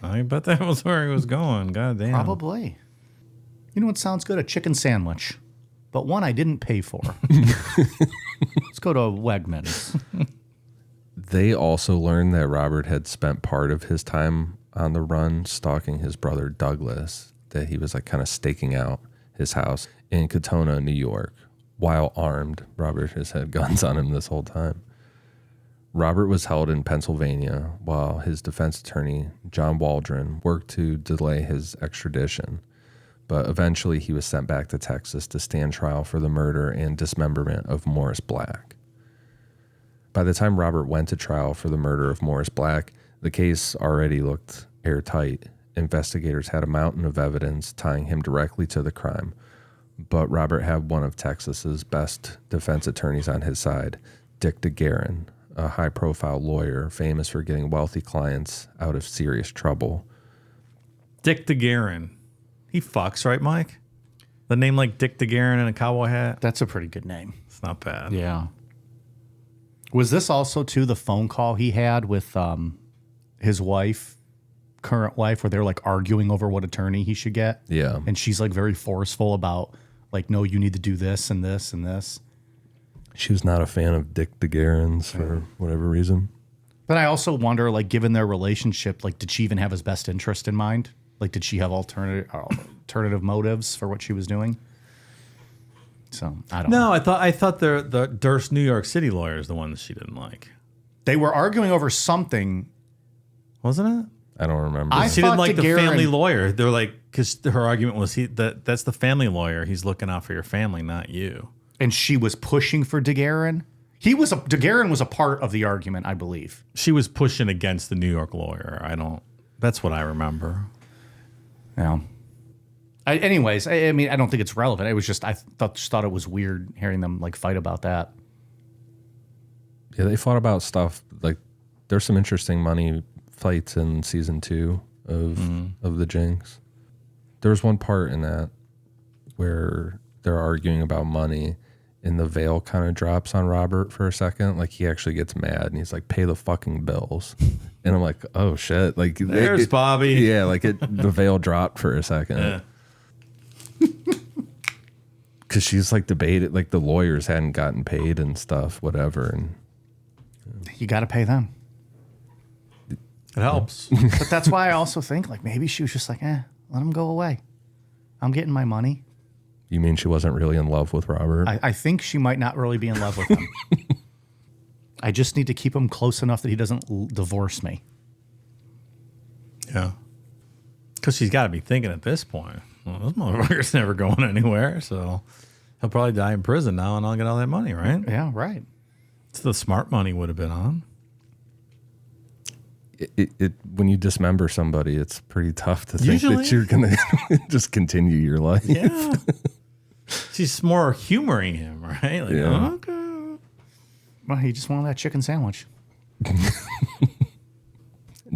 I bet that was where he was going. God damn. Probably. You know what sounds good? A chicken sandwich, but one I didn't pay for. Let's go to Wegmans. They also learned that Robert had spent part of his time on the run stalking his brother Douglas, that he was like kind of staking out his house in Katona, New York, while armed. Robert has had guns on him this whole time. Robert was held in Pennsylvania while his defense attorney, John Waldron, worked to delay his extradition. But eventually he was sent back to Texas to stand trial for the murder and dismemberment of Morris Black. By the time Robert went to trial for the murder of Morris Black, the case already looked airtight. Investigators had a mountain of evidence tying him directly to the crime. But Robert had one of Texas's best defense attorneys on his side, Dick DeGuerin, a high-profile lawyer famous for getting wealthy clients out of serious trouble. Dick DeGuerin. He fucks, right, Mike? The name like Dick DeGuerin in a cowboy hat? That's a pretty good name. It's not bad. Yeah. Was this also, too, the phone call he had with his wife, current wife, where they're like arguing over what attorney he should get? Yeah. And she's like very forceful about like, no, you need to do this and this and this. She was not a fan of Dick DeGuerin's for whatever reason. But I also wonder, like, given their relationship, like, did she even have his best interest in mind? Like, did she have alternative motives for what she was doing? So I don't know. No, I thought the Durst New York City lawyer is the one that she didn't like. They were arguing over something. Wasn't it? I don't remember. She didn't like the DeGuerin- family lawyer. They're like, because her argument was that's the family lawyer. He's looking out for your family, not you. And she was pushing for DeGuerin. DeGuerin was a part of the argument, I believe. She was pushing against the New York lawyer. That's what I remember. Yeah. Anyways, I mean, I don't think it's relevant. It was just, just thought it was weird hearing them like fight about that. Yeah, they fought about stuff like there's some interesting money fights in season 2 of the Jinx. There's one part in that where they're arguing about money and the veil kind of drops on Robert for a second. Like he actually gets mad and he's like, pay the fucking bills. And I'm like, oh shit. Like There's Bobby. Yeah, like the veil dropped for a second. Yeah. Cause she's like debated, like the lawyers hadn't gotten paid and stuff, whatever. And You got to pay them. It helps. But that's why I also think like maybe she was just like, let him go away. I'm getting my money. you mean she wasn't really in love with Robert? I think she might not really be in love with him. I just need to keep him close enough that he doesn't divorce me. Yeah. Because she's got to be thinking at this point, well, this motherfucker's never going anywhere, so he'll probably die in prison now and I'll get all that money, right? Yeah, right. It's the smart money would have been on. When you dismember somebody, it's pretty tough to think Usually. that you're going to just continue your life. Yeah. She's more humoring him, right? Like, Yeah. okay. Well, he just wanted that chicken sandwich.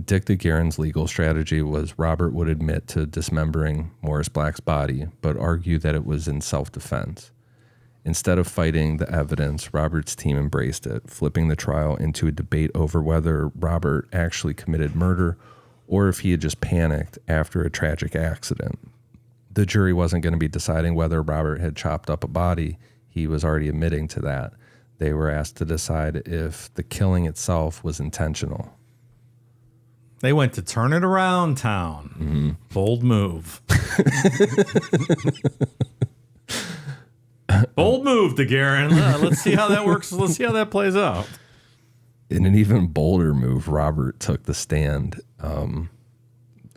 Dick DeGuerin's legal strategy was Robert would admit to dismembering Morris Black's body, but argue that it was in self-defense. Instead of fighting the evidence, Robert's team embraced it, flipping the trial into a debate over whether Robert actually committed murder or if he had just panicked after a tragic accident. The jury wasn't going to be deciding whether Robert had chopped up a body. He was already admitting to that. They were asked to decide if the killing itself was intentional. They went to turn it around town. Mm-hmm. Bold move. Bold move, DeGuerin. Let's see how that works. Let's see how that plays out. In an even bolder move, Robert took the stand,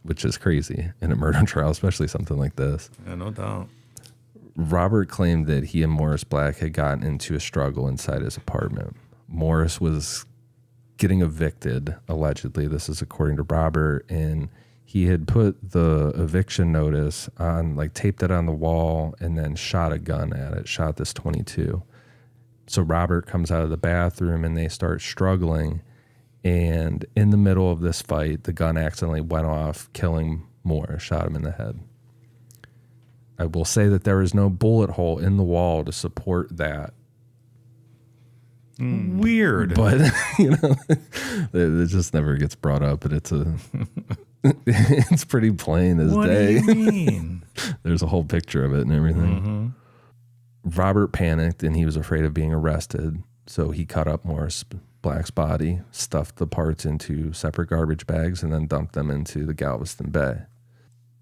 which is crazy in a murder trial, especially something like this. Yeah, no doubt. Robert claimed that he and Morris Black had gotten into a struggle inside his apartment. Morris was getting evicted, allegedly. This is according to Robert, and he had put the eviction notice on, like taped it on the wall and then shot a gun at it, shot this .22. So Robert comes out of the bathroom and they start struggling. And in the middle of this fight, the gun accidentally went off, killing Morris, shot him in the head. I will say that there is no bullet hole in the wall to support that. Weird. But, it just never gets brought up, and it's pretty plain as what day. do you mean? There's a whole picture of it and everything. Mm-hmm. Robert panicked and he was afraid of being arrested. So he cut up Morris Black's body, stuffed the parts into separate garbage bags, and then dumped them into the Galveston Bay.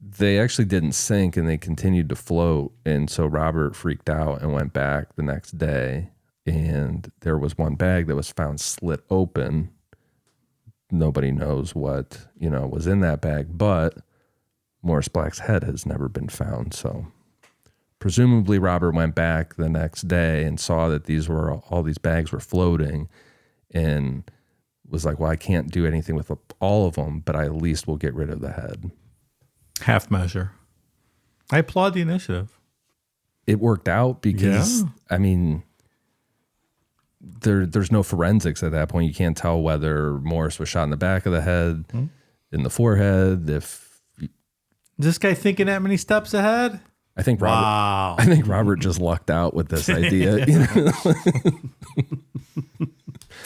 They actually didn't sink and they continued to float. And so Robert freaked out and went back the next day. And there was one bag that was found slit open. Nobody knows what, was in that bag, but Morris Black's head has never been found. So presumably Robert went back the next day and saw that all these bags were floating and was like, well, I can't do anything with all of them, but I at least will get rid of the head. Half measure. I applaud the initiative. It worked out because, there's no forensics at that point. You can't tell whether Morris was shot in the back of the head, in the forehead. Is this guy thinking that many steps ahead? I think Robert just lucked out with this idea.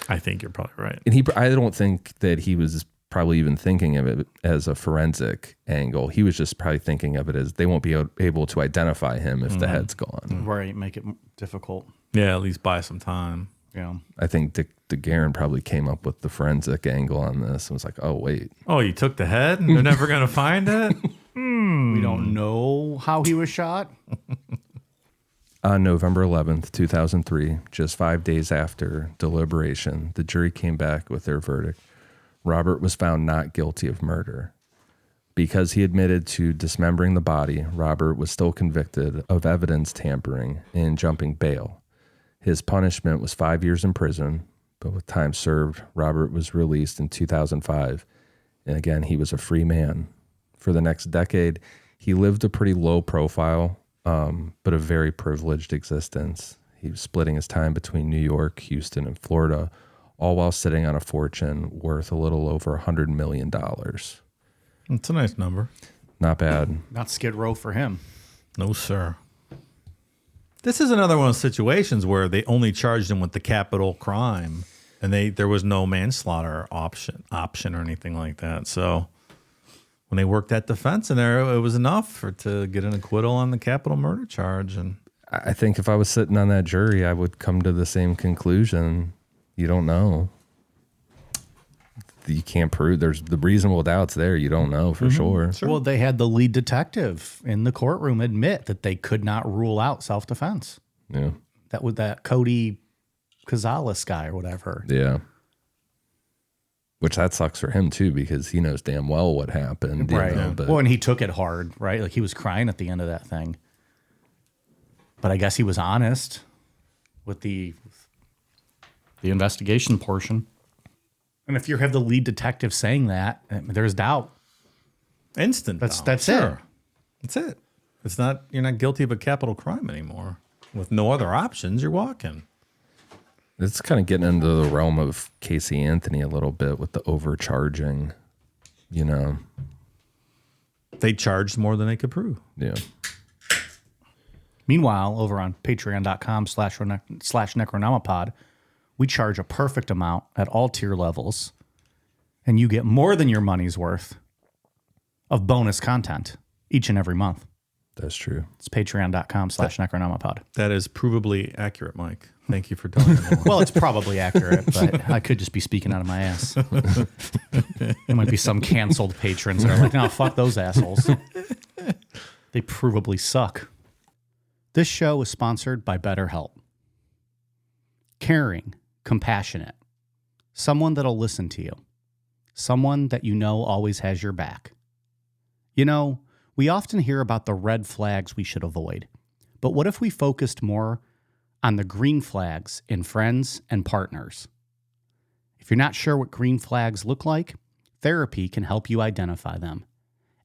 I think you're probably right. And I don't think that he was probably even thinking of it as a forensic angle. He was just probably thinking of it as they won't be able to identify him if the head's gone. Right, make it difficult. Yeah, at least buy some time. Yeah. I think Dick DeGuerin probably came up with the forensic angle on this and was like, oh, wait. Oh, you took the head and they're never going to find it? We don't know how he was shot. On November 11th, 2003, just 5 days after deliberation, the jury came back with their verdict. Robert was found not guilty of murder. Because he admitted to dismembering the body, Robert was still convicted of evidence tampering and jumping bail. His punishment was 5 years in prison, but with time served, Robert was released in 2005. And again, he was a free man. For the next decade, he lived a pretty low profile, but a very privileged existence. He was splitting his time between New York, Houston, and Florida, all while sitting on a fortune worth a little over $100 million. It's a nice number. Not bad. Not Skid Row for him. No, sir. This is another one of those situations where they only charged him with the capital crime, and there was no manslaughter option or anything like that. So when they worked that defense in there, it was enough to get an acquittal on the capital murder charge. And I think if I was sitting on that jury, I would come to the same conclusion. You don't know. You can't prove. There's the reasonable doubts there. You don't know for sure. Well, they had the lead detective in the courtroom admit that they could not rule out self-defense. Yeah. That was that Cody Cazales guy or whatever. Yeah. Which that sucks for him too, because he knows damn well what happened. Right. You know, but Well, and he took it hard, right? Like he was crying at the end of that thing. But I guess he was honest with the investigation portion. And if you have the lead detective saying that, there's doubt. instant. That's doubt. it. That's it. It's not. You're not guilty of a capital crime anymore. With no other options, you're walking. it's kind of getting into the realm of Casey Anthony a little bit with the overcharging, you know. They charged more than they could prove. Yeah. Meanwhile, over on patreon.com/Necronomipod, we charge a perfect amount at all tier levels, and you get more than your money's worth of bonus content each and every month. That's true. It's patreon.com/Necronomipod. That is provably accurate, Mike. Thank you for telling me. Well, it's probably accurate, but I could just be speaking out of my ass. There might be some canceled patrons that are like, no, fuck those assholes. They provably suck. This show is sponsored by BetterHelp. Caring, compassionate, someone that'll listen to you, someone that you know always has your back. You know, we often hear about the red flags we should avoid, but what if we focused more on the green flags in friends and partners? If you're not sure what green flags look like, therapy can help you identify them,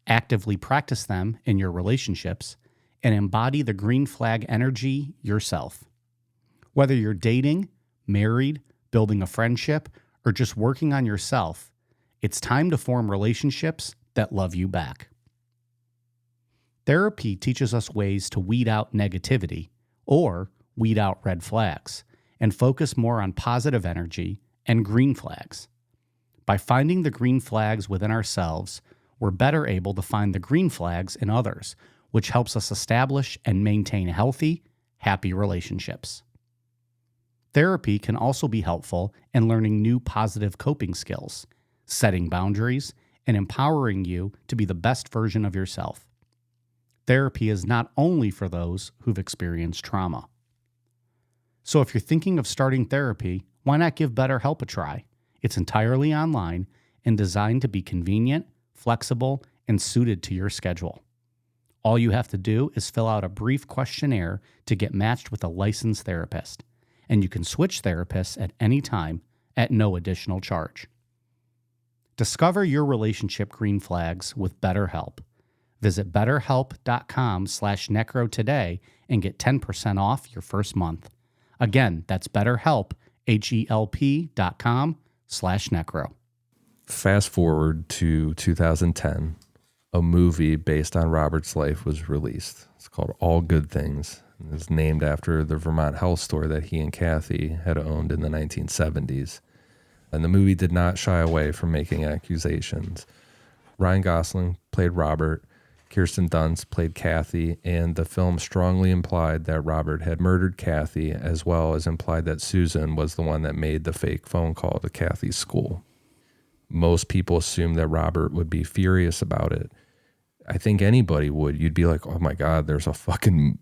actively practice them in your relationships, and embody the green flag energy yourself. Whether you're dating, married, building a friendship, or just working on yourself, it's time to form relationships that love you back. Therapy teaches us ways to weed out negativity or weed out red flags and focus more on positive energy and green flags. By finding the green flags within ourselves, we're better able to find the green flags in others, which helps us establish and maintain healthy, happy relationships. Therapy can also be helpful in learning new positive coping skills, setting boundaries, and empowering you to be the best version of yourself. Therapy is not only for those who've experienced trauma. So if you're thinking of starting therapy, why not give BetterHelp a try? It's entirely online and designed to be convenient, flexible, and suited to your schedule. All you have to do is fill out a brief questionnaire to get matched with a licensed therapist, and you can switch therapists at any time at no additional charge. Discover your relationship green flags with BetterHelp. Visit betterhelp.com/necro today and get 10% off your first month. Again, that's BetterHelp, HELP.com/necro. Fast forward to 2010, a movie based on Robert's life was released. It's called All Good Things. It's named after the Vermont health store that he and Kathy had owned in the 1970s. And the movie did not shy away from making accusations. Ryan Gosling played Robert, Kirsten Dunst played Kathy, and the film strongly implied that Robert had murdered Kathy, as well as implied that Susan was the one that made the fake phone call to Kathy's school. Most people assumed that Robert would be furious about it. I think anybody would. You'd be like, oh my God, there's a fucking,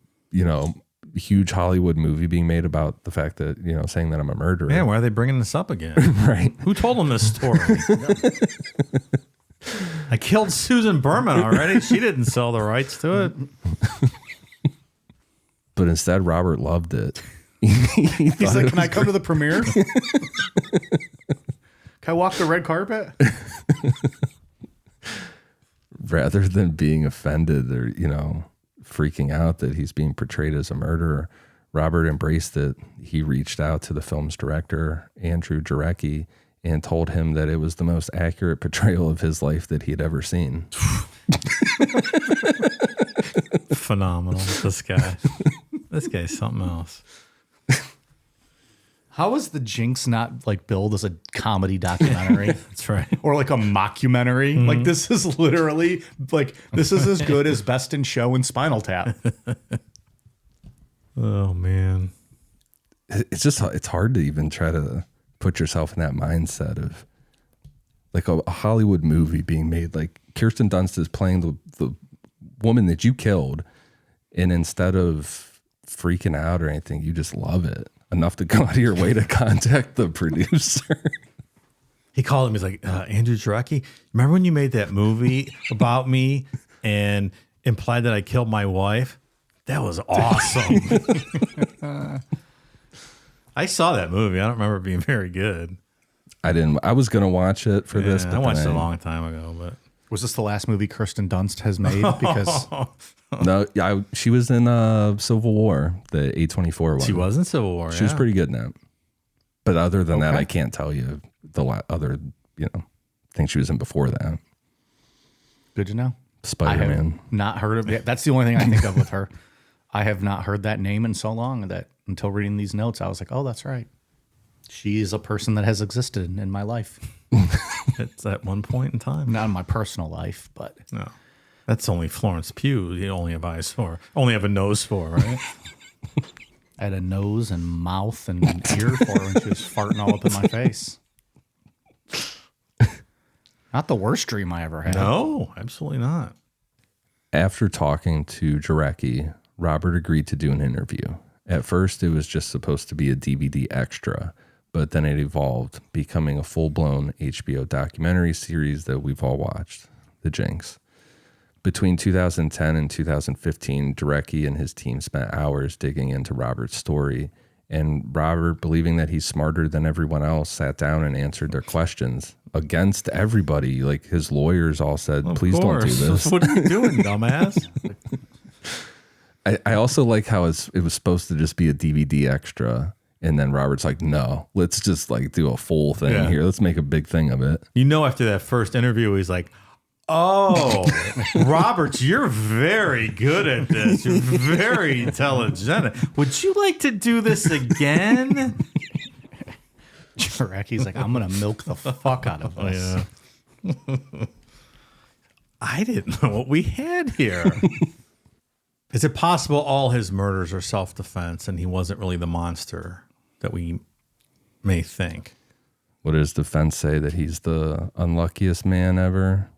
huge Hollywood movie being made about the fact that, saying that I'm a murderer. Yeah, why are they bringing this up again? Right. Who told them this story? I killed Susan Berman already. She didn't sell the rights to it. But instead, Robert loved it. He's like, can I come to the premiere? Can I walk the red carpet? Rather than being offended or, freaking out that he's being portrayed as a murderer, Robert embraced it. He reached out to the film's director, Andrew Jarecki, and told him that it was the most accurate portrayal of his life that he had ever seen. Phenomenal, this guy. This guy's something else. How is The Jinx not like billed as a comedy documentary? That's right. Or like a mockumentary? Mm-hmm. Like this is literally like this is as good as Best in Show and Spinal Tap. Oh man. It's hard to even try to put yourself in that mindset of like a Hollywood movie being made. Like Kirsten Dunst is playing the woman that you killed, and instead of freaking out or anything, you just love it enough to go out of your way to contact the producer. He called him. He's like, Andrew Jarecki, remember when you made that movie about me and implied that I killed my wife? That was awesome. I saw that movie. I don't remember it being very good. I didn't. I was gonna watch it for this, but I watched it a long time ago. But Was this the last movie Kirsten Dunst has made? Because no, she was in Civil War, the A24 one. she was in Civil War. She was pretty good in that. But other than that, Okay. I can't tell you the other thing she was in before that. good to know. I Spider-Man. have not heard of it. That's the only thing I think of with her. I have not heard that name in so long that until reading these notes, I was like, oh, that's right. She is a person that has existed in my life. It's at one point in time. Not in my personal life, but No, that's only Florence Pugh. You only have eyes for, only have a nose for, right? I had a nose and mouth and an ear for her when she was farting all up in my face. Not the worst dream I ever had. No, absolutely not. After talking to Jarecki, Robert agreed to do an interview. At first, it was just supposed to be a DVD extra, but then it evolved, becoming a full-blown HBO documentary series that we've all watched, The Jinx. Between 2010 and 2015, Jarecki and his team spent hours digging into Robert's story, and Robert, believing that he's smarter than everyone else, sat down and answered their questions against everybody. Like his lawyers all said, please don't do this. What are you doing, dumbass? I also like how it was supposed to just be a DVD extra. And then Robert's like, no, let's just like do a full thing here. Let's make a big thing of it. After that first interview, he's like, oh, Roberts, you're very good at this. You're very intelligent. Would you like to do this again? Jarecki's like, I'm going to milk the fuck out of this. I didn't know what we had here. Is it possible all his murders are self-defense and he wasn't really the monster that we may think? What does defense say? That he's the unluckiest man ever?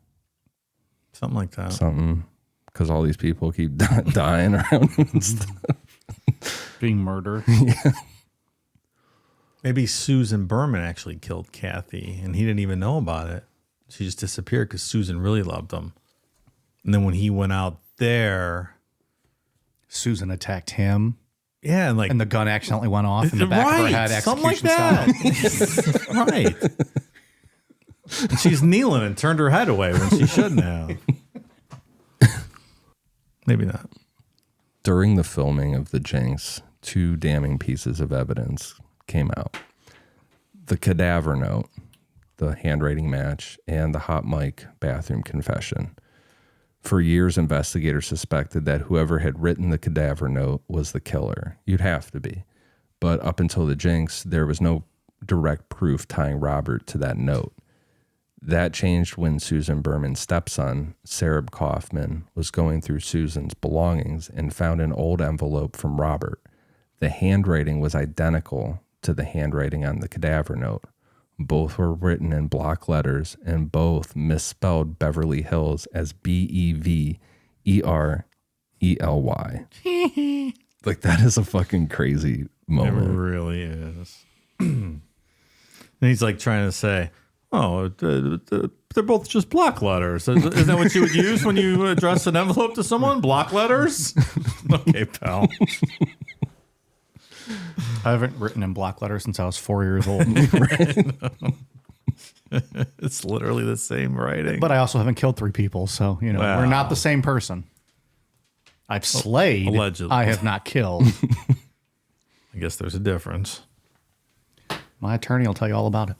Something like that. Something. Because all these people keep dying around him and stuff. Being murdered. Maybe Susan Berman actually killed Kathy and he didn't even know about it. She just disappeared because Susan really loved him. And then when he went out there... Susan attacked him. Yeah, and the gun accidentally went off in the back of her head. Something like Execution that. Right. And she's kneeling and turned her head away when she shouldn't have. Maybe not. During the filming of The Jinx, two damning pieces of evidence came out. The cadaver note, the handwriting match, and the hot mic bathroom confession. For years, investigators suspected that whoever had written the cadaver note was the killer. You'd have to be. But up until The Jinx, there was no direct proof tying Robert to that note. That changed when Susan Berman's stepson, Sareb Kaufman, was going through Susan's belongings and found an old envelope from Robert. The handwriting was identical to the handwriting on the cadaver note. Both were written in block letters and both misspelled Beverly Hills as Beverly. Like, that is a fucking crazy It moment. really is. And he's like trying to say, oh, they're both just block letters. Isn't that what you would use when you address an envelope to someone? Block letters? Okay, pal. I haven't written in block letters since I was 4 years old. It's literally the same writing. But I also haven't killed 3 people, so, you know, we're not the same person. I've slayed. Allegedly. I have not killed. I guess there's a difference. My attorney will tell you all about it.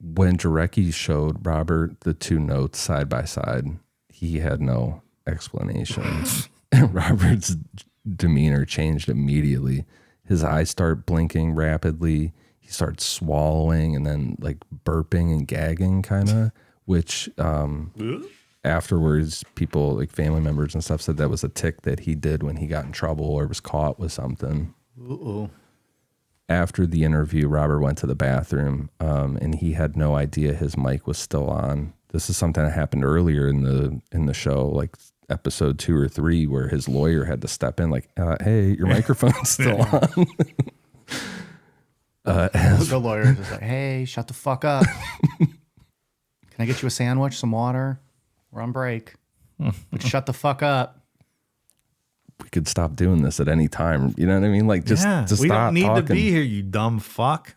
When Jarecki showed Robert the 2 notes side by side, he had no explanation. Robert's demeanor changed immediately. His eyes start blinking rapidly. He starts swallowing and then like burping and gagging kind of, which afterwards people like family members and stuff said that was a tic that he did when he got in trouble or was caught with something. Uh-oh. After the interview, Robert went to the bathroom and he had no idea his mic was still on. This is something that happened earlier in the show, like episode 2 or 3, where his lawyer had to step in, like, "Hey, your microphone's still on." The lawyer is like, "Hey, shut the fuck up. Can I get you a sandwich, some water? We're on break. Like, shut the fuck up." We could stop doing this at any time. You know what I mean? Like, just we stop don't need talking. to be here, you dumb fuck.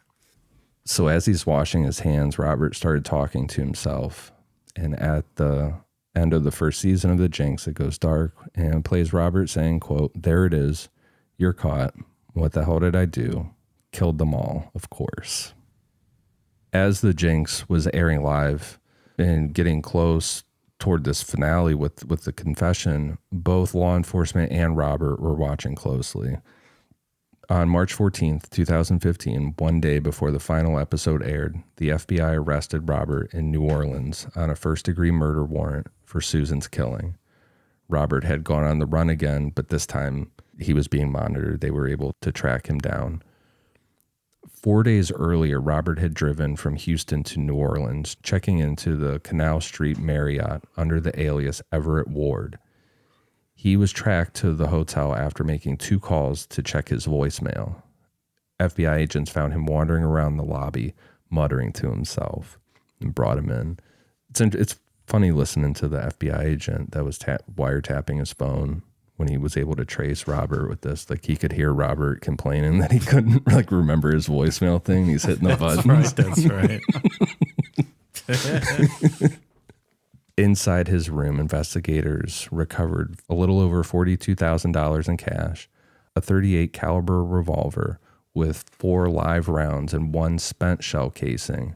So as he's washing his hands, Robert started talking to himself. And at the end of the first season of The Jinx, it goes dark and plays Robert saying, quote, "There it is. You're caught. What the hell did I do? Killed them all, of course." As The Jinx was airing live and getting close toward this finale with the confession, both law enforcement and Robert were watching closely. On March 14th, 2015, one day before the final episode aired, the FBI arrested Robert in New Orleans on a first-degree murder warrant for Susan's killing. Robert had gone on the run again, but this time he was being monitored. They were able to track him down. 4 days earlier, Robert had driven from Houston to New Orleans, checking into the Canal Street Marriott under the alias Everett Ward. He was tracked to the hotel after making 2 calls to check his voicemail. FBI agents found him wandering around the lobby, muttering to himself, and brought him in. It's funny listening to the FBI agent that was wiretapping his phone when he was able to trace Robert with this. Like, he could hear Robert complaining that he couldn't like remember his voicemail thing. He's hitting the buttons. That's right. Inside his room, investigators recovered a little over $42,000 in cash, a .38 caliber revolver with 4 live rounds and 1 spent shell casing,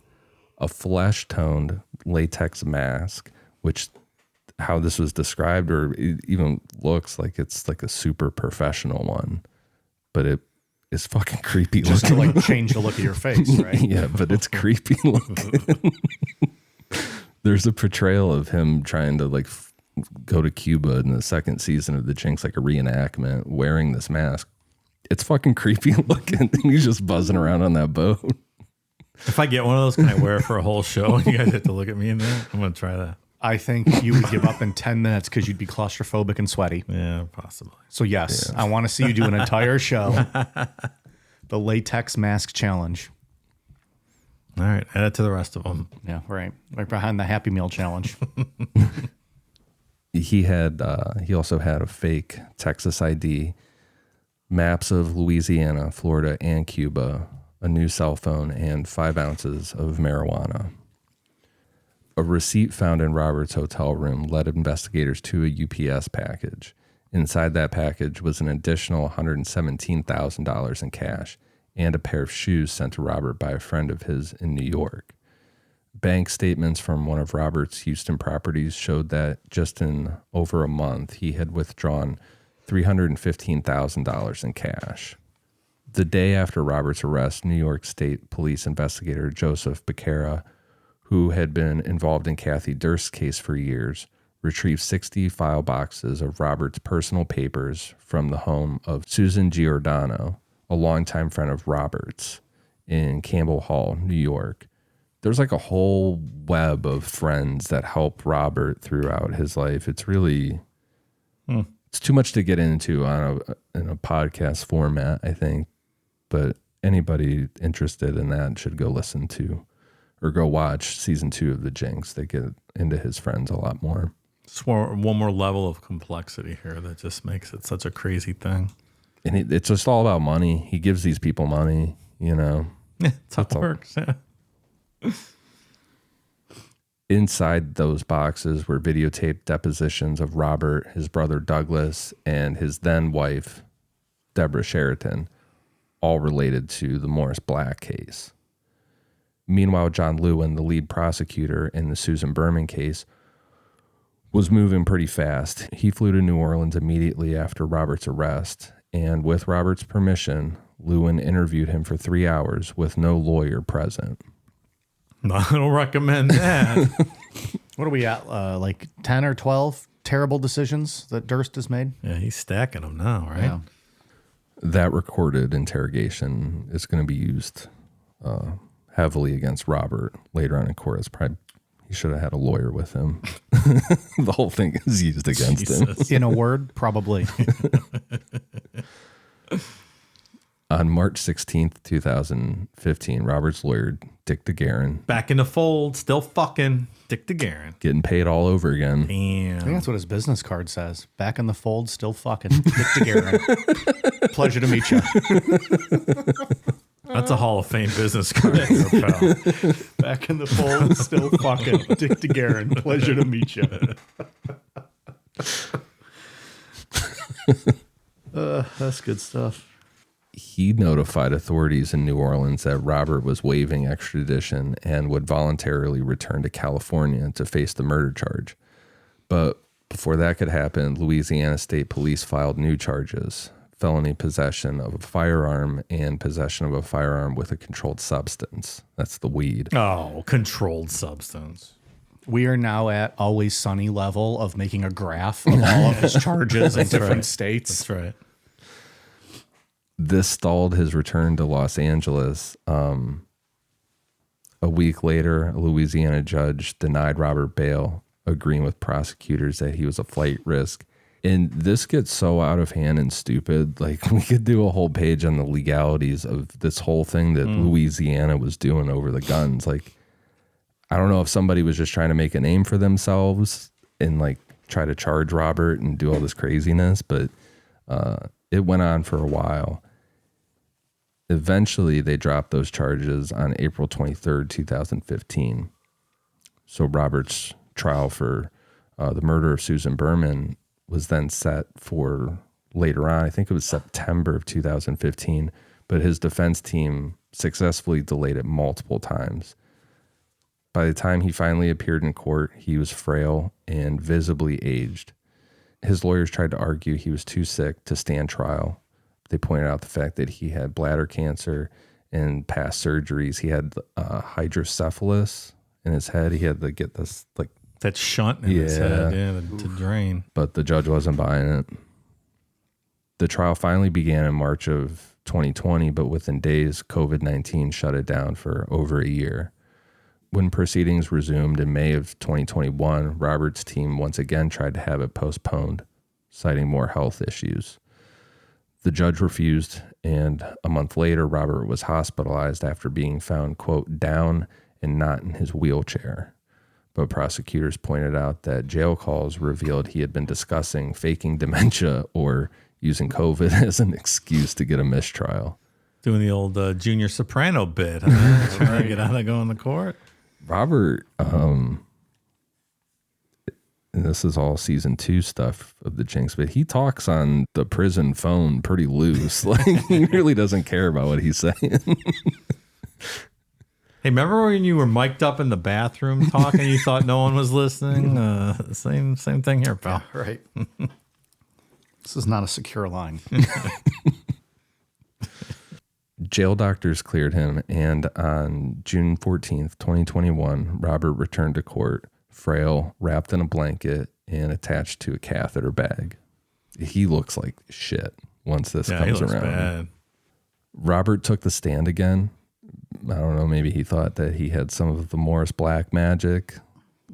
a flesh-toned latex mask, which how this was described, or it even looks like it's like a super professional one, but it is fucking creepy Just looking. to like change the look of your face, right? Yeah, but it's creepy looking. There's a portrayal of him trying to like go to Cuba in the 2nd season of The Jinx, like a reenactment, wearing this mask. It's fucking creepy looking. He's just buzzing around on that boat. If I get one of those, can I wear it for a whole show? And you guys have to look at me in there. I'm going to try that. I think you would give up in 10 minutes because you'd be claustrophobic and sweaty. Yeah, possibly. So yes, I want to see you do an entire show. The latex mask challenge. All right, add it to the rest of them. Yeah, right. Right behind the Happy Meal challenge. He also had a fake Texas ID, maps of Louisiana, Florida, and Cuba, a new cell phone, and 5 ounces of marijuana. A receipt found in Robert's hotel room led investigators to a UPS package. Inside that package was an additional $117,000 in cash and a pair of shoes sent to Robert by a friend of his in New York. Bank statements from one of Robert's Houston properties showed that just in over a month, he had withdrawn $315,000 in cash. The day after Robert's arrest, New York State Police investigator Joseph Becerra, who had been involved in Kathy Durst's case for years, retrieved 60 file boxes of Robert's personal papers from the home of Susan Giordano, a longtime friend of Robert's, in Campbell Hall, New York. There's like a whole web of friends that help Robert throughout his life. It's really It's too much to get into in a podcast format, I think. But anybody interested in that should go listen to or go watch season 2 of The Jinx. They get into his friends a lot more. It's one more level of complexity here that just makes it such a crazy thing. And it's just all about money. He gives these people money, you know. Yeah, that's how it works. Yeah. Inside those boxes were videotaped depositions of Robert, his brother Douglas, and his then wife, Deborah Sheraton, all related to the Morris Black case. Meanwhile, John Lewin, the lead prosecutor in the Susan Berman case, was moving pretty fast. He flew to New Orleans immediately after Robert's arrest, and with Robert's permission, Lewin interviewed him for 3 hours with no lawyer present. No, I don't recommend that. What are we at? Like 10 or 12 terrible decisions that Durst has made? Yeah, he's stacking them now, right? Yeah. That recorded interrogation is going to be used heavily against Robert later on in court. It's probably, he should have had a lawyer with him. The whole thing is used against him. In a word, probably. On March 16th, 2015, Robert's lawyer, Dick DeGuerin, Back in the fold, still fucking Dick DeGuerin. getting paid all over again. I think Damn. that's what his business card says. Back in the fold, still fucking. Dick DeGuerin. Pleasure to meet you. That's a Hall of Fame business card there, pal. Back in the fold, still fucking. Dick DeGuerin. Pleasure to meet you. That's good stuff. He notified authorities in New Orleans that Robert was waiving extradition and would voluntarily return to California to face the murder charge. But before that could happen, Louisiana State Police filed new charges: felony possession of a firearm and possession of a firearm with a controlled substance. That's the weed. Oh, controlled substance. We are now at Always Sunny level of making a graph of all of his charges in different states. That's right. This stalled his return to Los Angeles. A week later, a Louisiana judge denied Robert bail, agreeing with prosecutors that he was a flight risk. And this gets so out of hand and stupid. Like, we could do a whole page on the legalities of this whole thing that Louisiana was doing over the guns. Like, I don't know if somebody was just trying to make a name for themselves and like try to charge Robert and do all this craziness, but it went on for a while. Eventually, they dropped those charges on April 23rd, 2015. So Robert's trial for the murder of Susan Berman was then set for later on. I think it was September of 2015, but his defense team successfully delayed it multiple times. By the time he finally appeared in court, he was frail and visibly aged. His lawyers tried to argue he was too sick to stand trial. They pointed out the fact that he had bladder cancer and past surgeries. He had hydrocephalus in his head. He had to get this like That shunt in his head, to drain. but the judge wasn't buying it. The trial finally began in March of 2020, but within days, COVID-19 shut it down for over a year. When proceedings resumed in May of 2021, Robert's team once again tried to have it postponed, citing more health issues. The judge refused, and a month later, Robert was hospitalized after being found, quote, down and not in his wheelchair. But prosecutors pointed out that jail calls revealed he had been discussing faking dementia or using COVID as an excuse to get a mistrial. Doing the old Junior Soprano bit, huh? Trying to get out of going to court. Robert, and this is all season 2 stuff of the Jinx, but he talks on the prison phone pretty loose. Like, he really doesn't care about what he's saying. Hey, remember when you were mic'd up in the bathroom talking? You thought no one was listening. Same thing here, pal. Right. This is not a secure line. Jail doctors cleared him, and on June 14th, 2021, Robert returned to court, frail, wrapped in a blanket, and attached to a catheter bag. He looks like shit once this comes he looks around. bad. Robert took the stand again. I don't know, maybe he thought that he had some of the Morris Black magic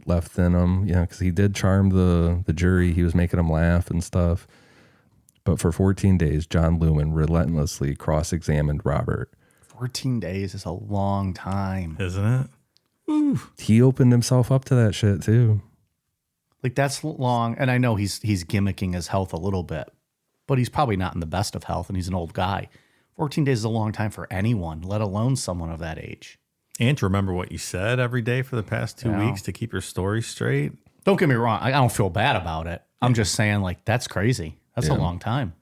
left in him, because he did charm the jury. He was making them laugh and stuff. But for 14 days, John Lewin relentlessly cross-examined Robert. 14 days is a long time. Isn't it? Ooh. He opened himself up to that shit too. Like, that's long. And I know he's gimmicking his health a little bit, but he's probably not in the best of health, and he's an old guy. 14 days is a long time for anyone, let alone someone of that age. And to remember what you said every day for the past 2 weeks to keep your story straight. Don't get me wrong. I don't feel bad about it. I'm just saying, like, that's crazy. That's a long time.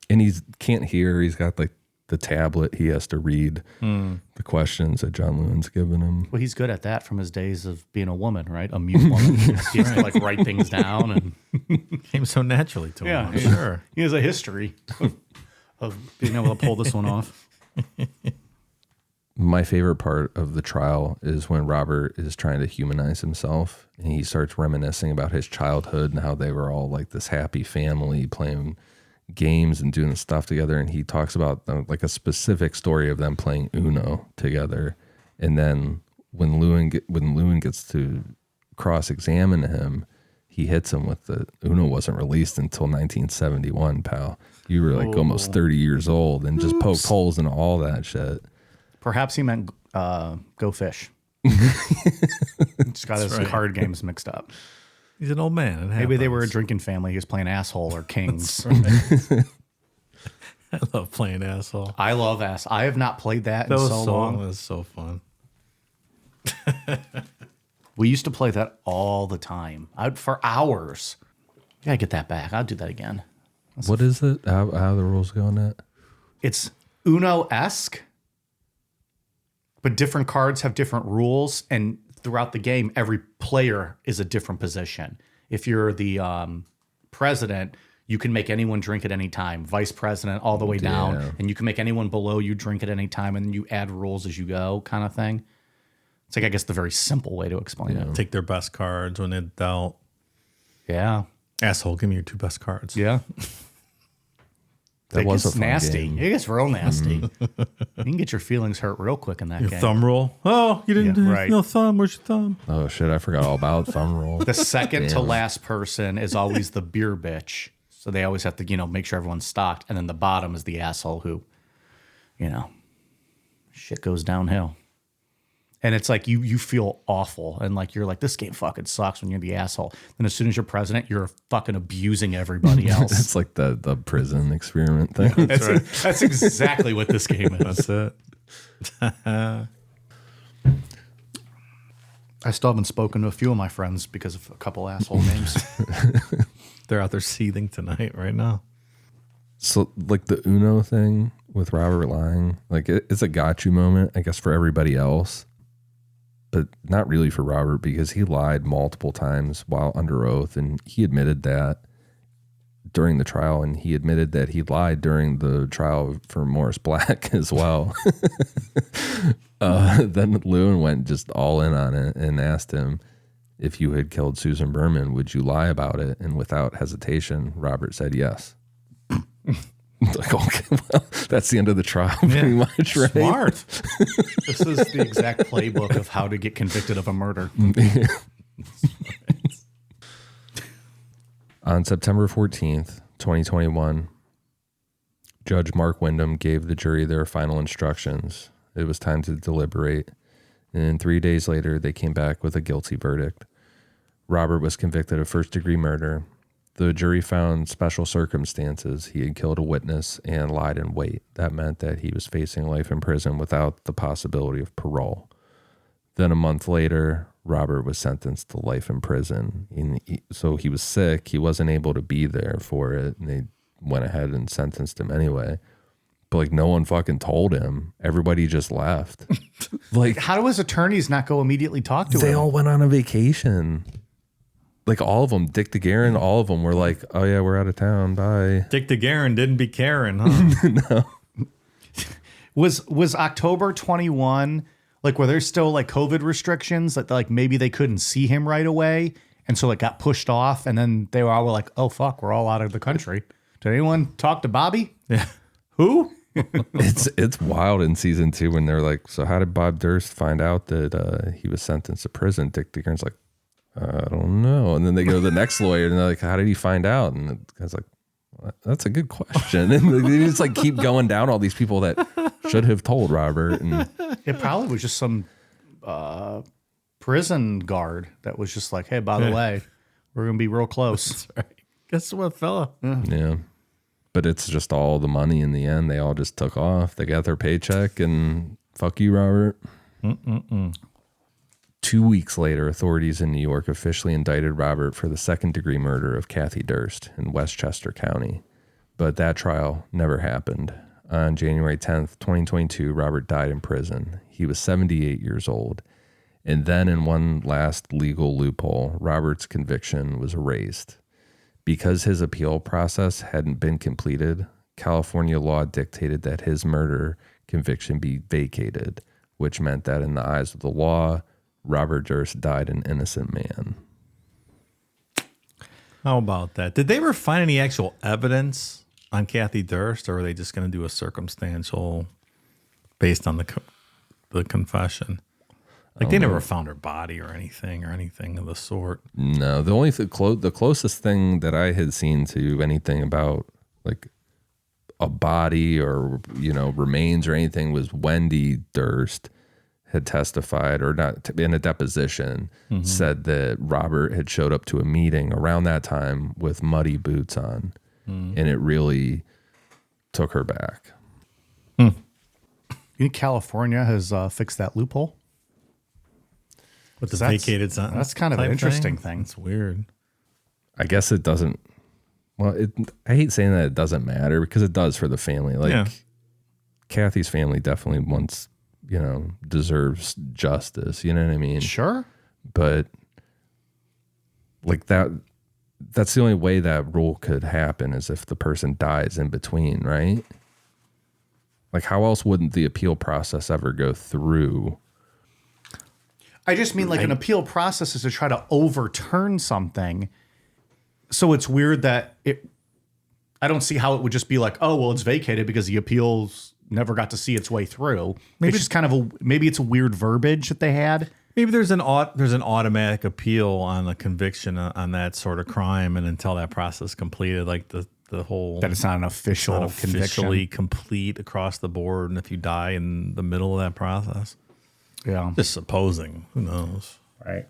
And he can't hear. He's got like the tablet. He has to read the questions that John Lewin's given him. Well, he's good at that from his days of being a woman, right? A mute woman. He has to like write things down, and Came so naturally to him. I'm sure. He has a history of being able to pull this one off. My favorite part of the trial is when Robert is trying to humanize himself, and he starts reminiscing about his childhood and how they were all like this happy family playing games and doing stuff together. And he talks about like a specific story of them playing Uno together. And then when Lewin gets to cross-examine him, he hits him with the Uno wasn't released until 1971, pal. You were like almost 30 years old and just poked holes in all that shit. Perhaps he meant go fish. Just got his card games mixed up. He's an old man. Maybe they were a drinking family. He was playing asshole or kings. I love playing asshole. I love ass. I have not played that in so long. That was so fun. We used to play that all the time. For hours. I gotta get that back. I'll do that again. What is it? How the rules go on that? It's Uno-esque, but different cards have different rules, and throughout the game, every player is a different position. If you're the president, you can make anyone drink at any time. Vice president, all the way down, and you can make anyone below you drink at any time, and then you add rules as you go, kind of thing. It's like, I guess, the very simple way to explain it. Take their best cards when they're dealt. Yeah. Asshole, give me your 2 best cards. Yeah. That was a fun nasty. game. It gets real nasty. You can get your feelings hurt real quick in that game. Thumb roll. Oh, you didn't do right. no thumb. Where's your thumb? Oh shit, I forgot all about thumb roll. The second to last person is always the beer bitch. So they always have to, make sure everyone's stocked. And then the bottom is the asshole who, shit goes downhill. And it's like you feel awful. And like you're like, this game fucking sucks when you're the asshole. Then as soon as you're president, you're fucking abusing everybody else. It's like the prison experiment thing. That's exactly what this game is. That's it. I still haven't spoken to a few of my friends because of a couple asshole names. They're out there seething tonight right now. So like the Uno thing with Robert lying, like it's a got you moment, I guess, for everybody else. But not really for Robert, because he lied multiple times while under oath, and he admitted that during the trial, and he admitted that he lied during the trial for Morris Black as well. Then Lewin went just all in on it and asked him, if you had killed Susan Berman, would you lie about it? And without hesitation, Robert said yes. Like, okay, well, that's the end of the trial, pretty much, right? Smart. This is the exact playbook of how to get convicted of a murder. On September 14th, 2021, Judge Mark Wyndham gave the jury their final instructions. It was time to deliberate, and 3 days later, they came back with a guilty verdict. Robert was convicted of first-degree murder. The jury found special circumstances. He had killed a witness and lied in wait. That meant that he was facing life in prison without the possibility of parole. Then a month later, Robert was sentenced to life in prison. So he was sick. He wasn't able to be there for it. And they went ahead and sentenced him anyway. But like, no one fucking told him. Everybody just left. Like, How do his attorneys not go immediately talk to him? they all went on a vacation. Like all of them, Dick DeGuerin, all of them were like, oh yeah, we're out of town. Bye. Dick DeGuerin didn't be Karen, huh? No. Was October 21, like, were there still like COVID restrictions that like maybe they couldn't see him right away? And so it got pushed off, and then they were all like, oh fuck, we're all out of the country. Did anyone talk to Bobby? Yeah. Who? It's wild in season 2 when they're like, so how did Bob Durst find out that he was sentenced to prison? Dick DeGuerin's like, I don't know. And then they go to the next lawyer and they're like, how did he find out? And the guy's like, That's a good question. And they just like keep going down all these people that should have told Robert. And It probably was just some prison guard that was just like, hey, by the way, we're going to be real close. That's right. Guess what, fella? yeah. But it's just all the money in the end. They all just took off. They got their paycheck and fuck you, Robert. 2 weeks later, authorities in New York officially indicted Robert for the second-degree murder of Kathy Durst in Westchester County. But that trial never happened. On January 10th, 2022, Robert died in prison. He was 78 years old. And then in one last legal loophole, Robert's conviction was erased. Because his appeal process hadn't been completed, California law dictated that his murder conviction be vacated, which meant that in the eyes of the law, Robert Durst died an innocent man. How about that? Did they ever find any actual evidence on Kathy Durst, or were they just going to do a circumstantial based on the confession? Like they never found her body or anything of the sort. No, the only the closest thing that I had seen to anything about like a body or remains or anything was Wendy Durst had testified, or not in a deposition, said that Robert had showed up to a meeting around that time with muddy boots on, and it really took her back. You think California has fixed that loophole? With the vacated sentence? That's kind of an interesting thing. It's weird. I guess it doesn't. Well, I hate saying that it doesn't matter because it does for the family. Like Kathy's family definitely wants, deserves justice. You know what I mean? Sure. But like that's the only way that rule could happen is if the person dies in between, right? Like how else wouldn't the appeal process ever go through? I just mean like an appeal process is to try to overturn something. So it's weird that I don't see how it would just be like, oh, well, it's vacated because the appeals never got to see its way through. Maybe it's just kind of maybe it's a weird verbiage that they had. Maybe there's an automatic appeal on a conviction on that sort of crime, and until that process completed, like the whole that it's not an official conviction. Officially complete across the board, and if you die in the middle of that process. Yeah. Just supposing. Who knows? Right.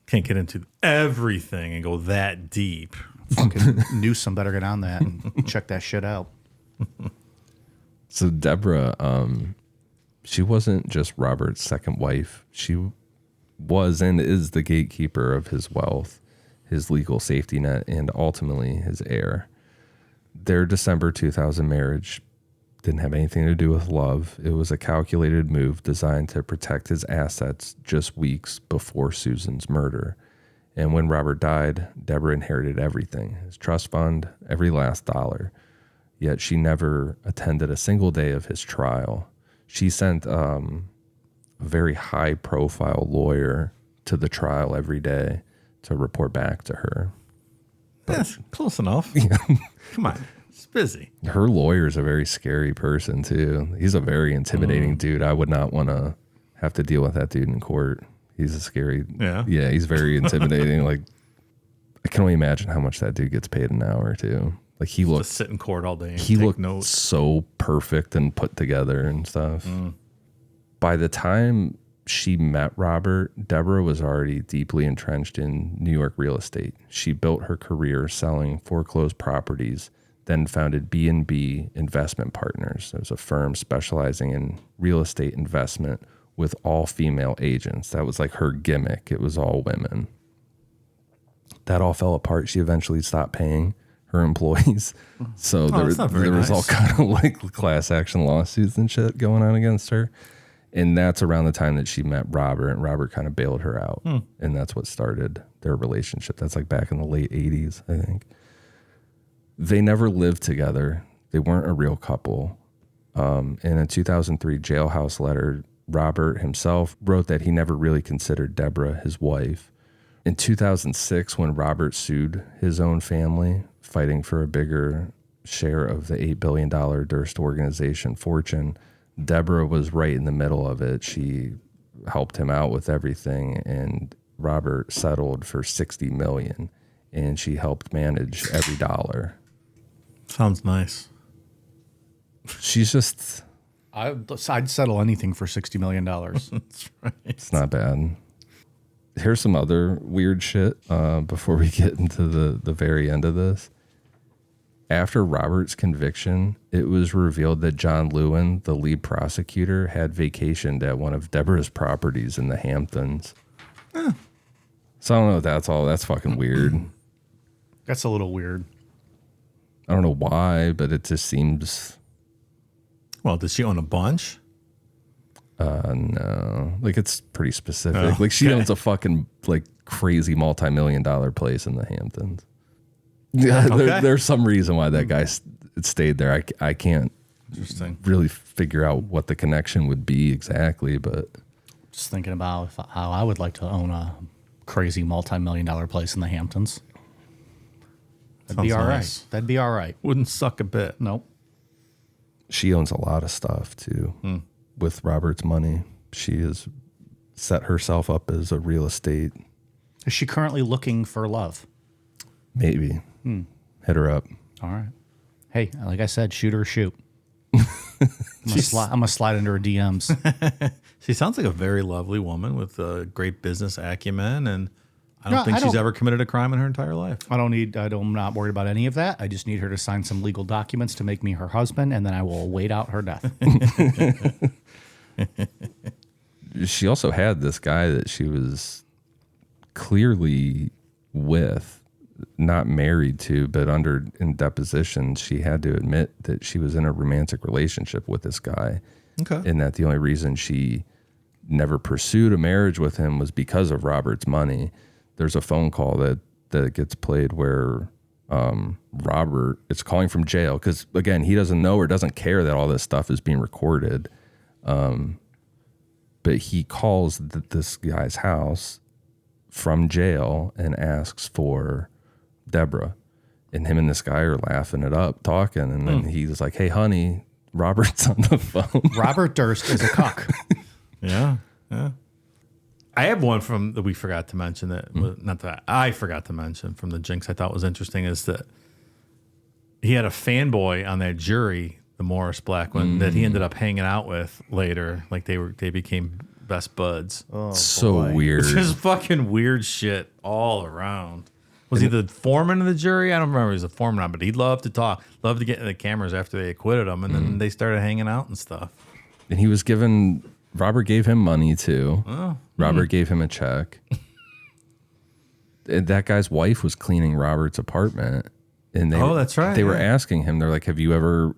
Can't get into Everything and go that deep. Fucking Newsom better get on that and check that shit out. So Deborah, she wasn't just Robert's second wife. She was and is the gatekeeper of his wealth, his legal safety net, and ultimately his heir. Their December 2000 marriage didn't have anything to do with love. It was a calculated move designed to protect his assets just weeks before Susan's murder. And when Robert died, Deborah inherited everything, his trust fund, every last dollar. Yet she never attended a single day of his trial. She sent a very high-profile lawyer to the trial every day to report back to her. That's close enough. Come on. It's busy. Her lawyer's a very scary person, too. He's a very intimidating dude. I would not want to have to deal with that dude in court. He's a scary... Yeah? Yeah, he's very intimidating. Like, I can only imagine how much that dude gets paid an hour, too. Like, he looked... Just sit in court all day and he take looked notes. so perfect and put together and stuff. By the time she met Robert, Deborah was already deeply entrenched in New York real estate. She built her career selling foreclosed properties, then founded B&B Investment Partners. It was a firm specializing in real estate investment with all female agents. That was like her gimmick. It was all women. That all fell apart. She eventually stopped paying her employees. So there was all kind of like class action lawsuits and shit going on against her. And that's around the time that she met Robert, and Robert kind of bailed her out. And that's what started their relationship. That's like back in the late 80s, I think. They never lived together. They weren't a real couple. In a 2003 jailhouse letter, Robert himself wrote that he never really considered Deborah his wife. In 2006, when Robert sued his own family, fighting for a bigger share of the $8 billion Durst organization fortune, Deborah was right in the middle of it. She helped him out with everything, and Robert settled for $60 million, and she helped manage every dollar. Sounds nice. She's just, I'd settle anything for $60 million. That's right. it's not bad. Here's some other weird shit before we get into the very end of this. After Robert's conviction, it was revealed that John Lewin, the lead prosecutor, had vacationed at one of Deborah's properties in the Hamptons. So I don't know if that's all. That's fucking weird. That's a little weird. I don't know why, but it just seems... Well, does she own a bunch? No. Like, it's pretty specific. Like, she owns a fucking, like, crazy multi-million-dollar place in the Hamptons. Yeah, there's some reason why that guy stayed there. I can't really figure out what the connection would be exactly, but... Just thinking about how I would like to own a crazy multi-million-dollar place in the Hamptons. That'd be all right. That'd be all right. Wouldn't suck a bit. Nope. She owns a lot of stuff, too. With Robert's money, she has set herself up as a real estate. Is she currently looking for love? Maybe. Hit her up. All right. Hey, like I said, shoot or shoot. I'm gonna slide into her DMs. She sounds like a very lovely woman with a great business acumen, and I don't think she's ever committed a crime in her entire life. I'm not worried about any of that. I just need her to sign some legal documents to make me her husband, and then I will wait out her death. She also had this guy that she was clearly with, not married to, but in deposition, she had to admit that she was in a romantic relationship with this guy. Okay. And that the only reason she never pursued a marriage with him was because of Robert's money. There's a phone call that gets played where Robert is calling from jail because, again, he doesn't know or doesn't care that all this stuff is being recorded. But he calls this guy's house from jail and asks for Deborah. And him and this guy are laughing it up, talking. And then he's like, hey, honey, Robert's on the phone. Robert Durst is a cuck. Yeah. I have one from that we forgot to mention not that I forgot to mention from the Jinx I thought was interesting is that he had a fanboy on that jury, the Morris Black one, that he ended up hanging out with later. Like they became best buds. Oh, so weird. It's just fucking weird shit all around. Was he the foreman of the jury? I don't remember if he was a foreman or not, but he loved to talk, loved to get in the cameras after they acquitted him, and then they started hanging out and stuff. And he was Robert gave him money too. Oh. Robert gave him a check. And that guy's wife was cleaning Robert's apartment. And that's right. They were asking him, they're like, have you ever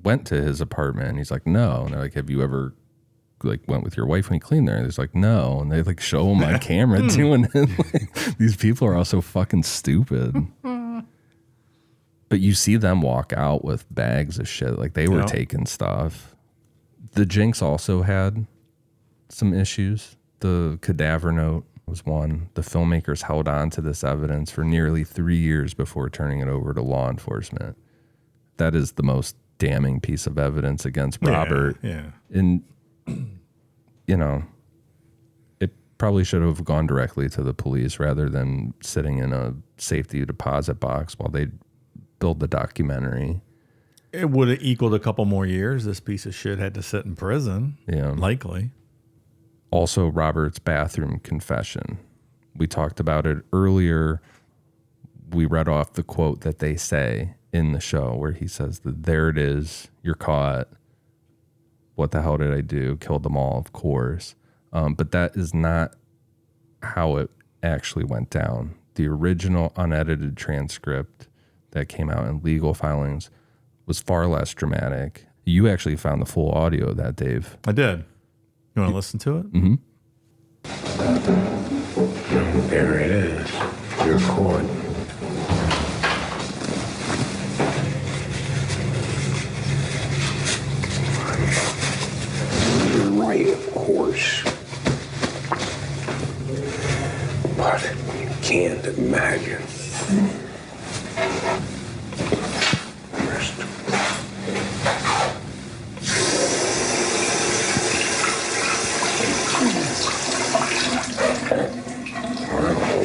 went to his apartment? And he's like, no. And they're like, have you ever went with your wife when he cleaned there? And he's like, no. And they show him on camera doing it. These people are all so fucking stupid. But you see them walk out with bags of shit. Like they were taking stuff. The Jinx also had some issues. The cadaver note was one. The filmmakers held on to this evidence for nearly 3 years before turning it over to law enforcement. That is the most damning piece of evidence against Robert. Yeah. And, it probably should have gone directly to the police rather than sitting in a safety deposit box while they build the documentary. It would have equaled a couple more years. This piece of shit had to sit in prison. Yeah. Likely. Also, Robert's bathroom confession. We talked about it earlier. We read off the quote that they say in the show where he says that there it is, you're caught. What the hell did I do? Killed them all, of course. But that is not how it actually went down. The original unedited transcript that came out in legal filings was far less dramatic. You actually found the full audio of that, Dave. I did. You want to listen to it? Mm-hmm. There it is. You're caught. You're right, of course. But you can't imagine.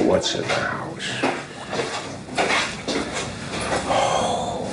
What's in the house? Oh,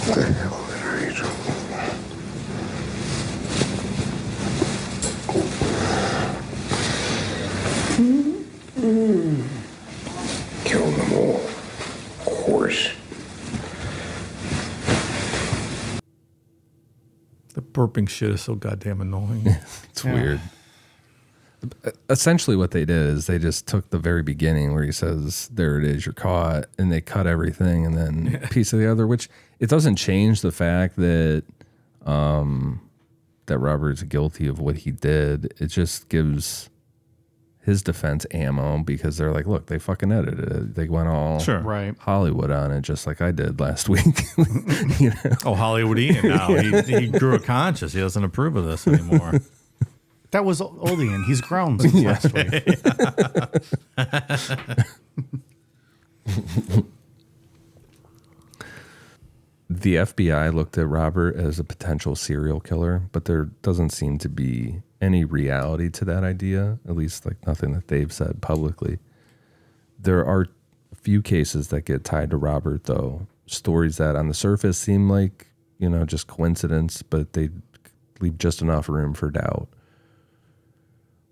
What the hell are you doing? Kill them all. Of course. The burping shit is so goddamn annoying. It's weird. Essentially what they did is they just took the very beginning where he says, there it is, you're caught, and they cut everything and then piece of the other, which it doesn't change the fact that that Robert's guilty of what he did. It just gives his defense ammo because they're like, look, they fucking edited it. They went all Right. Hollywood on it, just like I did last week. You know? Oh, Hollywoodian now. He grew a conscience. He doesn't approve of this anymore. That was old Ian. He's grown since last week. The FBI looked at Robert as a potential serial killer, but there doesn't seem to be any reality to that idea, at least like nothing that they've said publicly. There are a few cases that get tied to Robert, though, stories that on the surface seem like, you know, just coincidence, but they leave just enough room for doubt.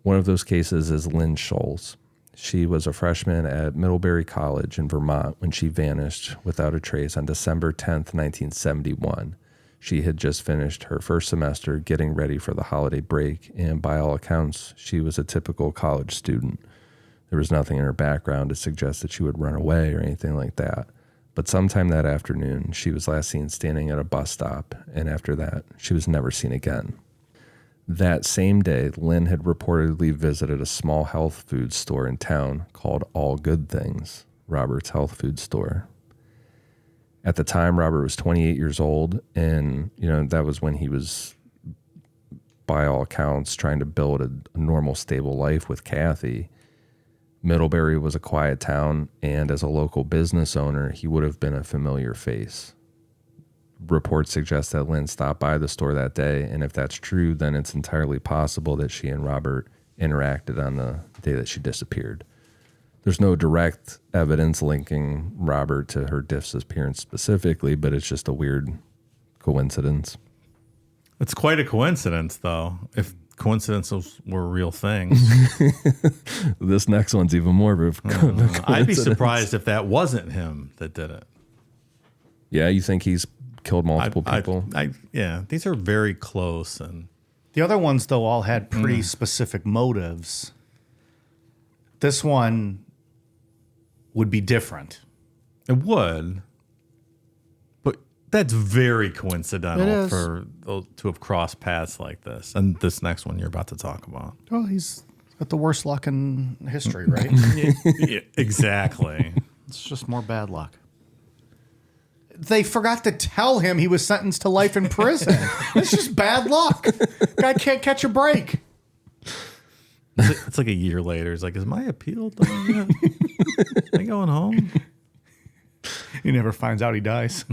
One of those cases is Lynn Scholes. She was a freshman at Middlebury College in Vermont when she vanished without a trace on December 10th, 1971. She had just finished her first semester getting ready for the holiday break, and by all accounts, she was a typical college student. There was nothing in her background to suggest that she would run away or anything like that. But sometime that afternoon, she was last seen standing at a bus stop, and after that, she was never seen again. That same day, Lynn had reportedly visited a small health food store in town called All Good Things, Robert's health food store. At the time, Robert was 28 years old, and you know that was when he was, by all accounts, trying to build a normal, stable life with Kathy. Middlebury was a quiet town, and as a local business owner, he would have been a familiar face. Reports suggest that Lynn stopped by the store that day, and if that's true, then it's entirely possible that she and Robert interacted on the day that she disappeared. There's no direct evidence linking Robert to her disappearance specifically, but it's just a weird coincidence. It's quite a coincidence, though, if coincidences were real things. This next one's even more of a coincidence. I'd be surprised if that wasn't him that did it. Yeah, you think he's killed multiple people? Yeah, these are very close. And The other ones, though, all had pretty specific motives. This one would be different. it would. But that's very coincidental It is. for those to have crossed paths like this. And this next one you're about to talk about. Well, he's got the worst luck in history, right? Yeah, exactly. It's just more bad luck. They forgot to tell him he was sentenced to life in prison. It's just bad luck. Guy can't catch a break. It's like a year later. It's like, is my appeal done yet? Am I going home? He never finds out he dies.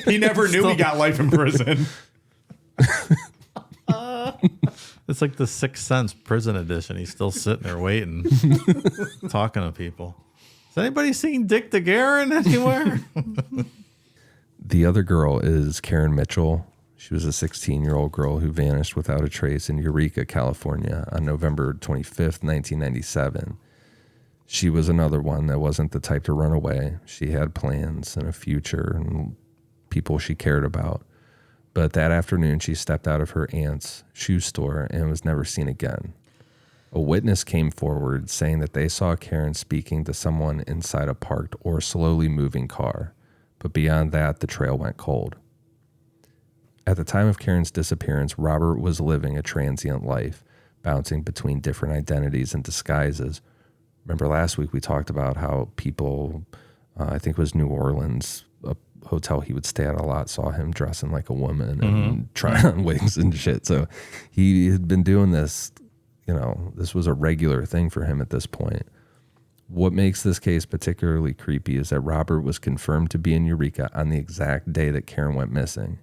He never knew he got life in prison. It's like the Sixth Sense prison edition. He's still sitting there waiting, talking to people. Has anybody seen Dick DeGuerin anywhere? The other girl is Karen Mitchell. She was a 16-year-old girl who vanished without a trace in Eureka, California on November 25th, 1997. She was another one that wasn't the type to run away. She had plans and a future and people she cared about. But that afternoon, she stepped out of her aunt's shoe store and was never seen again. A witness came forward saying that they saw Karen speaking to someone inside a parked or slowly moving car. But beyond that, the trail went cold. At the time of Karen's disappearance, Robert was living a transient life, bouncing between different identities and disguises. Remember last week we talked about how people, I think it was New Orleans, a hotel he would stay at a lot, saw him dressing like a woman and trying on wigs and shit. So he had been doing this, you know, this was a regular thing for him at this point. What makes this case particularly creepy is that Robert was confirmed to be in Eureka on the exact day that Karen went missing.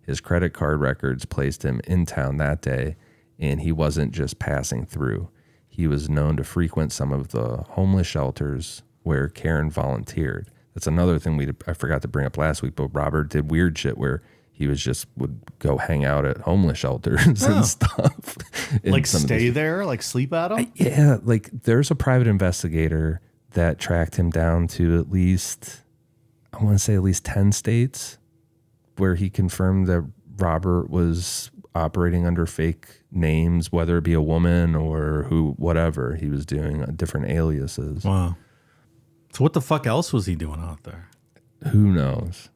His credit card records placed him in town that day, and he wasn't just passing through. He was known to frequent some of the homeless shelters where Karen volunteered. That's another thing I forgot to bring up last week, but Robert did weird shit where he would go hang out at homeless shelters and stuff. Like stay there, like sleep at them? Yeah, like there's a private investigator that tracked him down to at least 10 states where he confirmed that Robert was operating under fake names, whether it be a woman or whatever he was doing, different aliases. Wow. So what the fuck else was he doing out there? Who knows?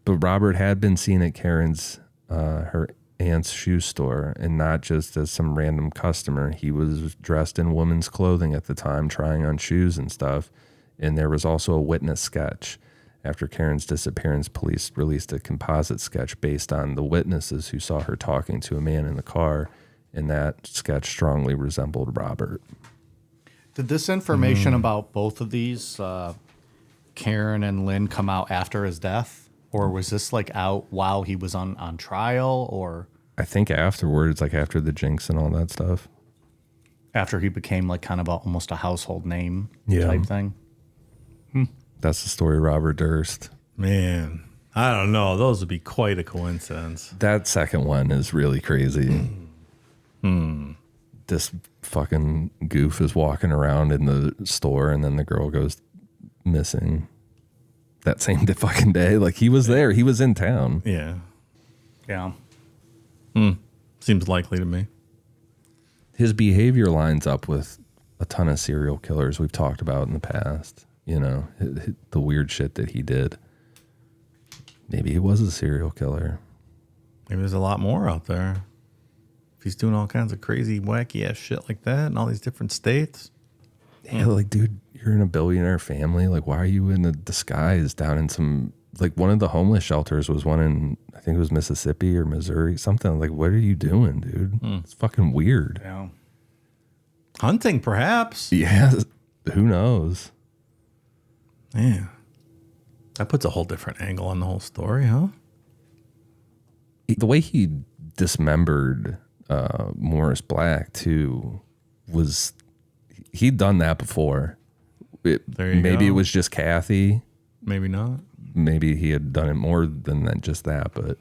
But Robert had been seen at Karen's, her aunt's shoe store, and not just as some random customer. He was dressed in women's clothing at the time, trying on shoes and stuff. And there was also a witness sketch. After Karen's disappearance, police released a composite sketch based on the witnesses who saw her talking to a man in the car, and that sketch strongly resembled Robert. Did this information about both of these, Karen and Lynn, come out after his death? Or was this like out while he was on trial, or I think afterwards, like after the jinx and all that stuff. after he became like kind of almost a household name Yeah. type thing? That's the story of Robert Durst. Man, I don't know. Those would be quite a coincidence. That second one is really crazy. This fucking goof is walking around in the store, and then the girl goes missing that same fucking day. Like, he was there. He was in town. Yeah. Yeah. Seems likely to me. His behavior lines up with a ton of serial killers we've talked about in the past. You know, the weird shit that he did. Maybe he was a serial killer. Maybe there's a lot more out there. If he's doing all kinds of crazy, wacky ass shit like that in all these different states. Yeah, like, dude, you're in a billionaire family. Like, why are you in the disguise down in some, like, one of the homeless shelters was one in, I think it was Mississippi or Missouri, something. Like, what are you doing, dude? It's fucking weird. Yeah. Hunting, perhaps. Yeah, who knows? Yeah. That puts a whole different angle on the whole story, huh? The way he dismembered Morris Black, too, was, he'd done that before. There you Maybe go. it was just Kathy. Maybe not. Maybe he had done it more than just that, but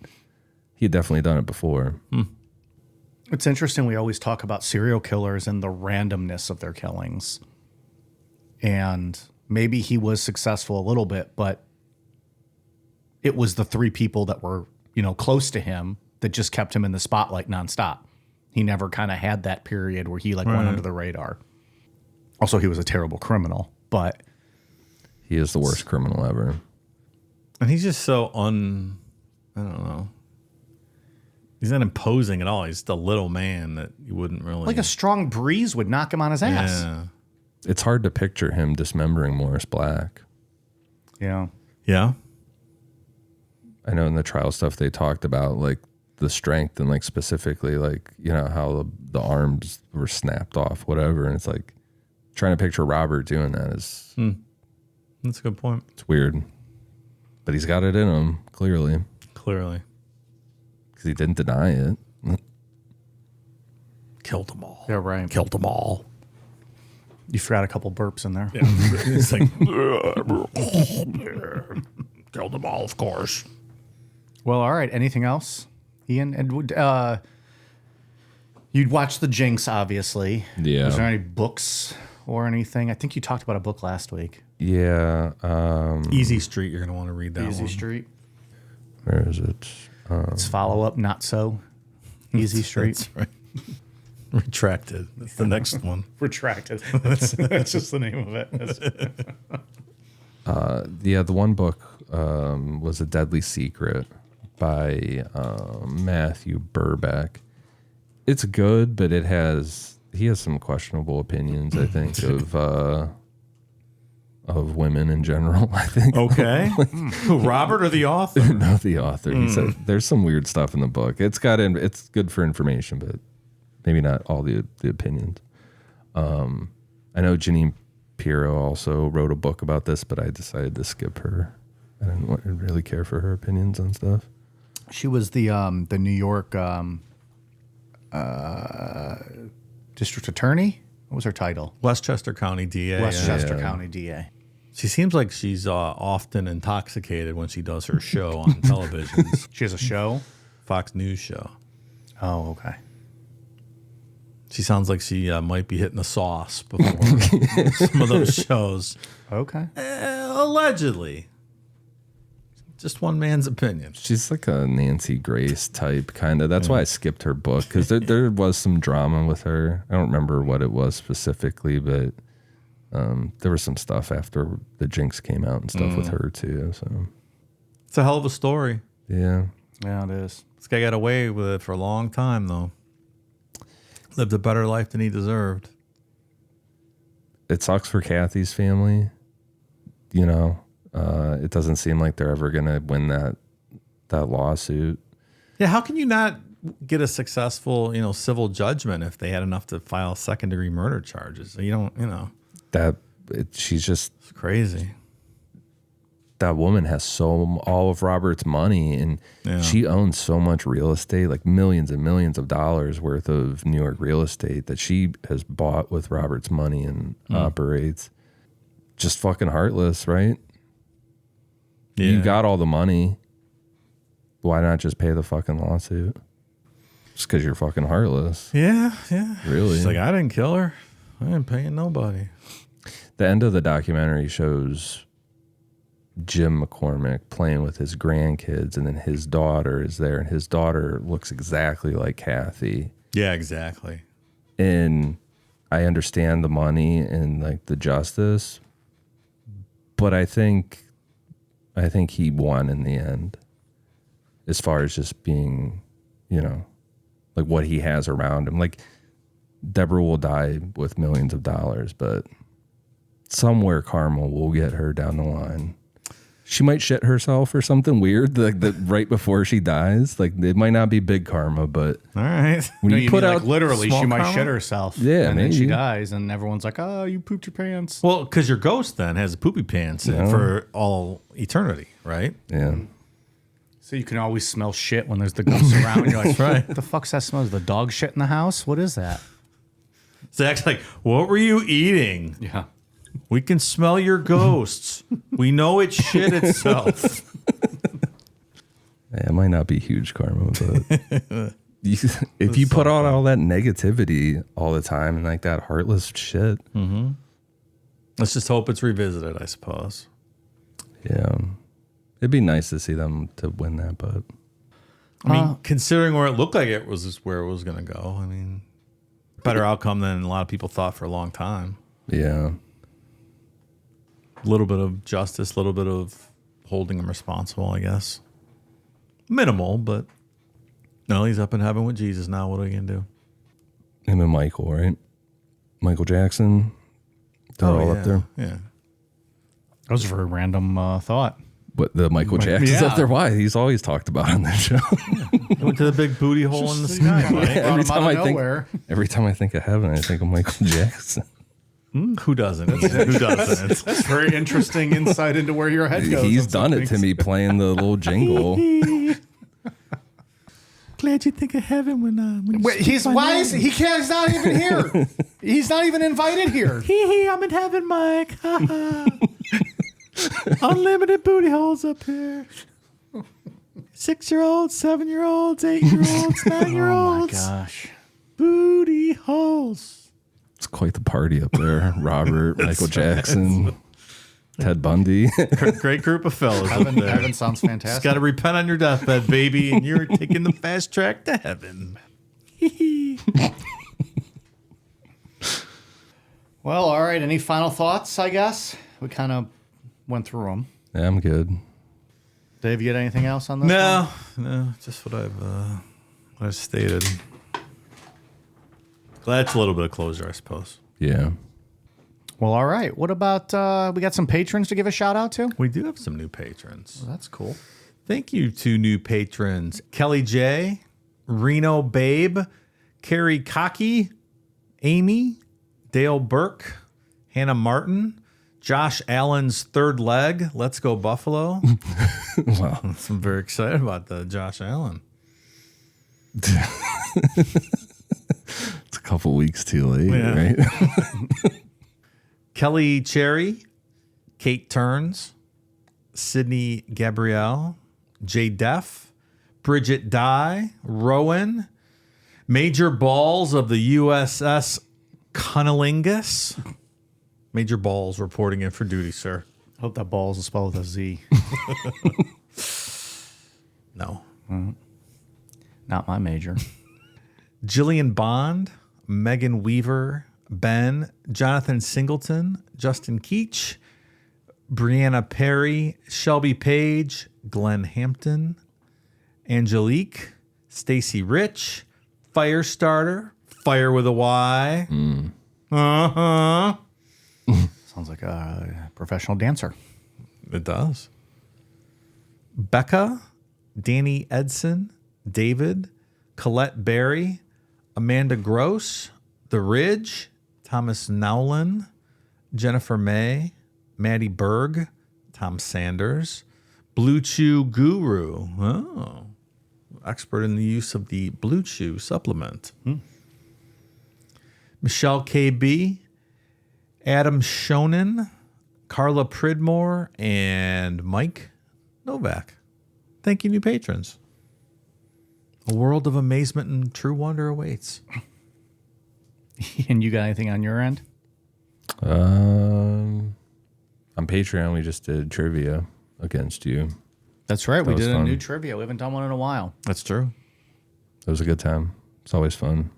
he had definitely done it before. It's interesting. We always talk about serial killers and the randomness of their killings. And maybe he was successful a little bit, but it was the three people that were, close to him that just kept him in the spotlight nonstop. He never kind of had that period where he went under the radar. Also, he was a terrible criminal, but He is the worst criminal ever. And he's just so I don't know. He's not imposing at all. He's just a little man that you wouldn't really. like a strong breeze would knock him on his ass. Yeah. It's hard to picture him dismembering Morris Black. Yeah. Yeah. I know in the trial stuff they talked about like the strength and like specifically like, how the arms were snapped off, whatever. And it's like trying to picture Robert doing that is That's a good point. it's weird. But he's got it in him, clearly, Clearly. because he didn't deny it. Killed them all. Yeah, right. Killed them all. You forgot a couple burps in there. Yeah. It's like, killed them all, of course. Well, all right. Anything else, Ian? And you'd watch The Jinx, obviously. Yeah. Was there any books or anything? I think you talked about a book last week. Yeah. Easy Street, you're going to want to read that Easy one. Street. Where is it? It's follow up, Not So Easy Street. That's right. Retracted. That's the next one. Retracted. That's just the name of it. Yeah, the one book was A Deadly Secret by Matthew Burbeck. It's good, but he has some questionable opinions, I think, of women in general, I think. Okay. Who, Robert or the author? No, the author. He said there's some weird stuff in the book. It's good for information, but maybe not all the opinions. I know Janine Pirro also wrote a book about this, but I decided to skip her. I didn't really care for her opinions on stuff. She was the New York district attorney. What was her title? Westchester County DA. Westchester County DA. She seems like she's often intoxicated when she does her show on television. She has a show? Fox News show. Oh, okay. She sounds like she might be hitting the sauce before some of those shows. Okay. Allegedly. Just one man's opinion. She's like a Nancy Grace type, kind of. That's why I skipped her book, because there was some drama with her. I don't remember what it was specifically, but there was some stuff after the Jinx came out and stuff with her, too. So It's a hell of a story. yeah. Yeah, it is. This guy got away with it for a long time, though. Lived a better life than he deserved. It sucks for Kathy's family. You know, it doesn't seem like they're ever going to win that lawsuit. Yeah, how can you not get a successful, civil judgment if they had enough to file second-degree murder charges? You don't, She's just, it's crazy. that woman has all of Robert's money, and she owns so much real estate, like millions and millions of dollars worth of New York real estate that she has bought with Robert's money and operates. Just fucking heartless, right? Yeah. You got all the money. Why not just pay the fucking lawsuit? Just because you're fucking heartless. Yeah. Really? She's like, I didn't kill her. I ain't paying nobody. The end of the documentary shows Jim McCormick playing with his grandkids, and then his daughter is there, and his daughter looks exactly like Kathy. Yeah, exactly. And I understand the money and like the justice, but I think he won in the end, as far as just being, like what he has around him. Like, Deborah will die with millions of dollars, but somewhere karma will get her down the line. She might shit herself or something weird, like right before she dies. Like, it might not be big karma, but All right. when you put out like literally, small she might karma? shit herself. Yeah, and then she maybe. dies, and everyone's like, "Oh, you pooped your pants." Well, because your ghost then has poopy pants for all eternity, right? yeah, So you can always smell shit when there's the ghosts around. You're like, Right. "What the fuck's that smell? Is the dog shit in the house? What is that?" Zach's like, what were you eating? Yeah. We can smell your ghosts. We know it's shit itself. yeah, it might not be huge karma, but if you put out all that negativity all the time and like that heartless shit, Let's just hope it's revisited, I suppose. yeah, it'd be nice to see them to win that, but I mean, considering where it looked like it was where it was going to go, I mean, better outcome than a lot of people thought for a long time. yeah. A little bit of justice, a little bit of holding him responsible, I guess. Minimal, but no, he's up in heaven with Jesus now. What are you going to do? Him and Michael, right? Michael Jackson, they're all up there. Yeah. That was a very random thought. But the Michael Jackson's yeah. up there. Why? He's always talked about on that show. He went to the big booty hole in the sky. Mike. every time I think, nowhere. every time I think of heaven, I think of Michael Jackson. Who doesn't? Who doesn't? That's very interesting insight into where your head goes. He's on some done it to things. me playing the little jingle. Glad you think of heaven when you Wait, he's not even here. He's not even invited here. Hee, I'm in heaven, Mike. Unlimited booty holes up here. 6-year-olds, 7-year-olds, 8-year-olds, 9-year-olds. Oh my gosh. Booty holes. It's quite the party up there. Robert, Michael Jackson, Ted Bundy. Great group of fellas up there. Heaven sounds Just fantastic. got to repent on your deathbed, baby, and you're taking the fast track to heaven. Well, all right. Any final thoughts, I guess? We kind of went through them. Yeah, I'm good. Dave, you got anything else on this No, just what I've stated. Glad it's a little bit of closure, I suppose. Yeah. Well, all right. What about, we got some patrons to give a shout out to? We do have some new patrons. That's cool. Thank you to new patrons Kelly J, Reno Babe, Carrie Cocky, Amy, Dale Burke, Hannah Martin, Josh Allen's third leg. Let's go Buffalo. Wow. I'm very excited about the Josh Allen. It's a couple weeks too late, Yeah. right? Kelly Cherry, Kate Turns, Sydney Gabrielle, Jay Deff, Bridget Dye, Rowan, Major Balls of the USS Cunnilingus. Major Balls reporting in for duty, sir. Hope that balls is spelled with a Z. No. Not my major. Jillian Bond, Megan Weaver, Ben, Jonathan Singleton, Justin Keach, Brianna Perry, Shelby Page, Glenn Hampton, Angelique, Stacy Rich, Firestarter, Fire with a Y. Uh-huh. Sounds like a professional dancer. It does. Becca, Danny Edson, David, Colette Berry, Amanda Gross, The Ridge, Thomas Nowlin, Jennifer May, Maddie Berg, Tom Sanders, Blue Chew Guru. Oh, expert in the use of the Blue Chew supplement. Michelle KB, Adam Shonen, Carla Pridmore, and Mike Novak. Thank you, new patrons. A world of amazement and true wonder awaits. And you got anything on your end? On Patreon, we just did trivia against you. That's right. We was did a fun. new trivia. We haven't done one in a while. That's true. It was a good time. It's always fun.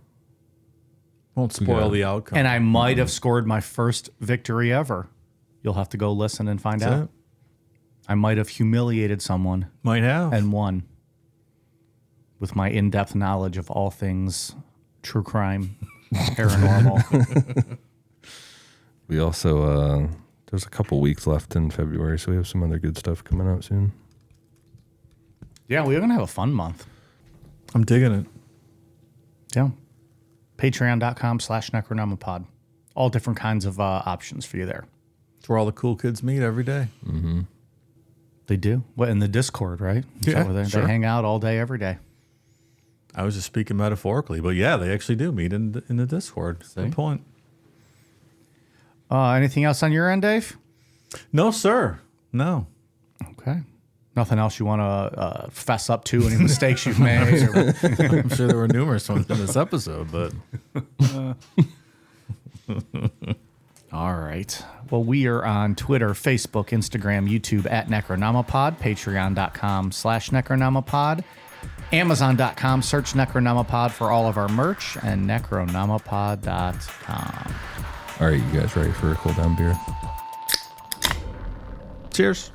Won't spoil the outcome. And I might have scored my first victory ever. You'll have to go listen and find That's out. it. I might have humiliated someone Might have. and won with my in-depth knowledge of all things true crime, paranormal. We also, there's a couple weeks left in February, so we have some other good stuff coming out soon. Yeah, we're going to have a fun month. I'm digging it. Yeah. Patreon.com/Necronomipod. All different kinds of options for you there. It's where all the cool kids meet every day. They do. What, in the Discord, right? Is Yeah, that where they sure. hang out all day, every day. I was just speaking metaphorically, but yeah, they actually do meet in the Discord. Good point. Anything else on your end, Dave? No, sir. No. Okay. Nothing else you want to fess up to? Any mistakes you've made? Or- I'm sure there were numerous ones in this episode, but All right. Well, we are on Twitter, Facebook, Instagram, YouTube at Necronomipod, Patreon.com/Necronomipod, Amazon.com, search Necronomipod for all of our merch, and Necronomipod.com. All right, you guys ready for a cool down beer? cheers.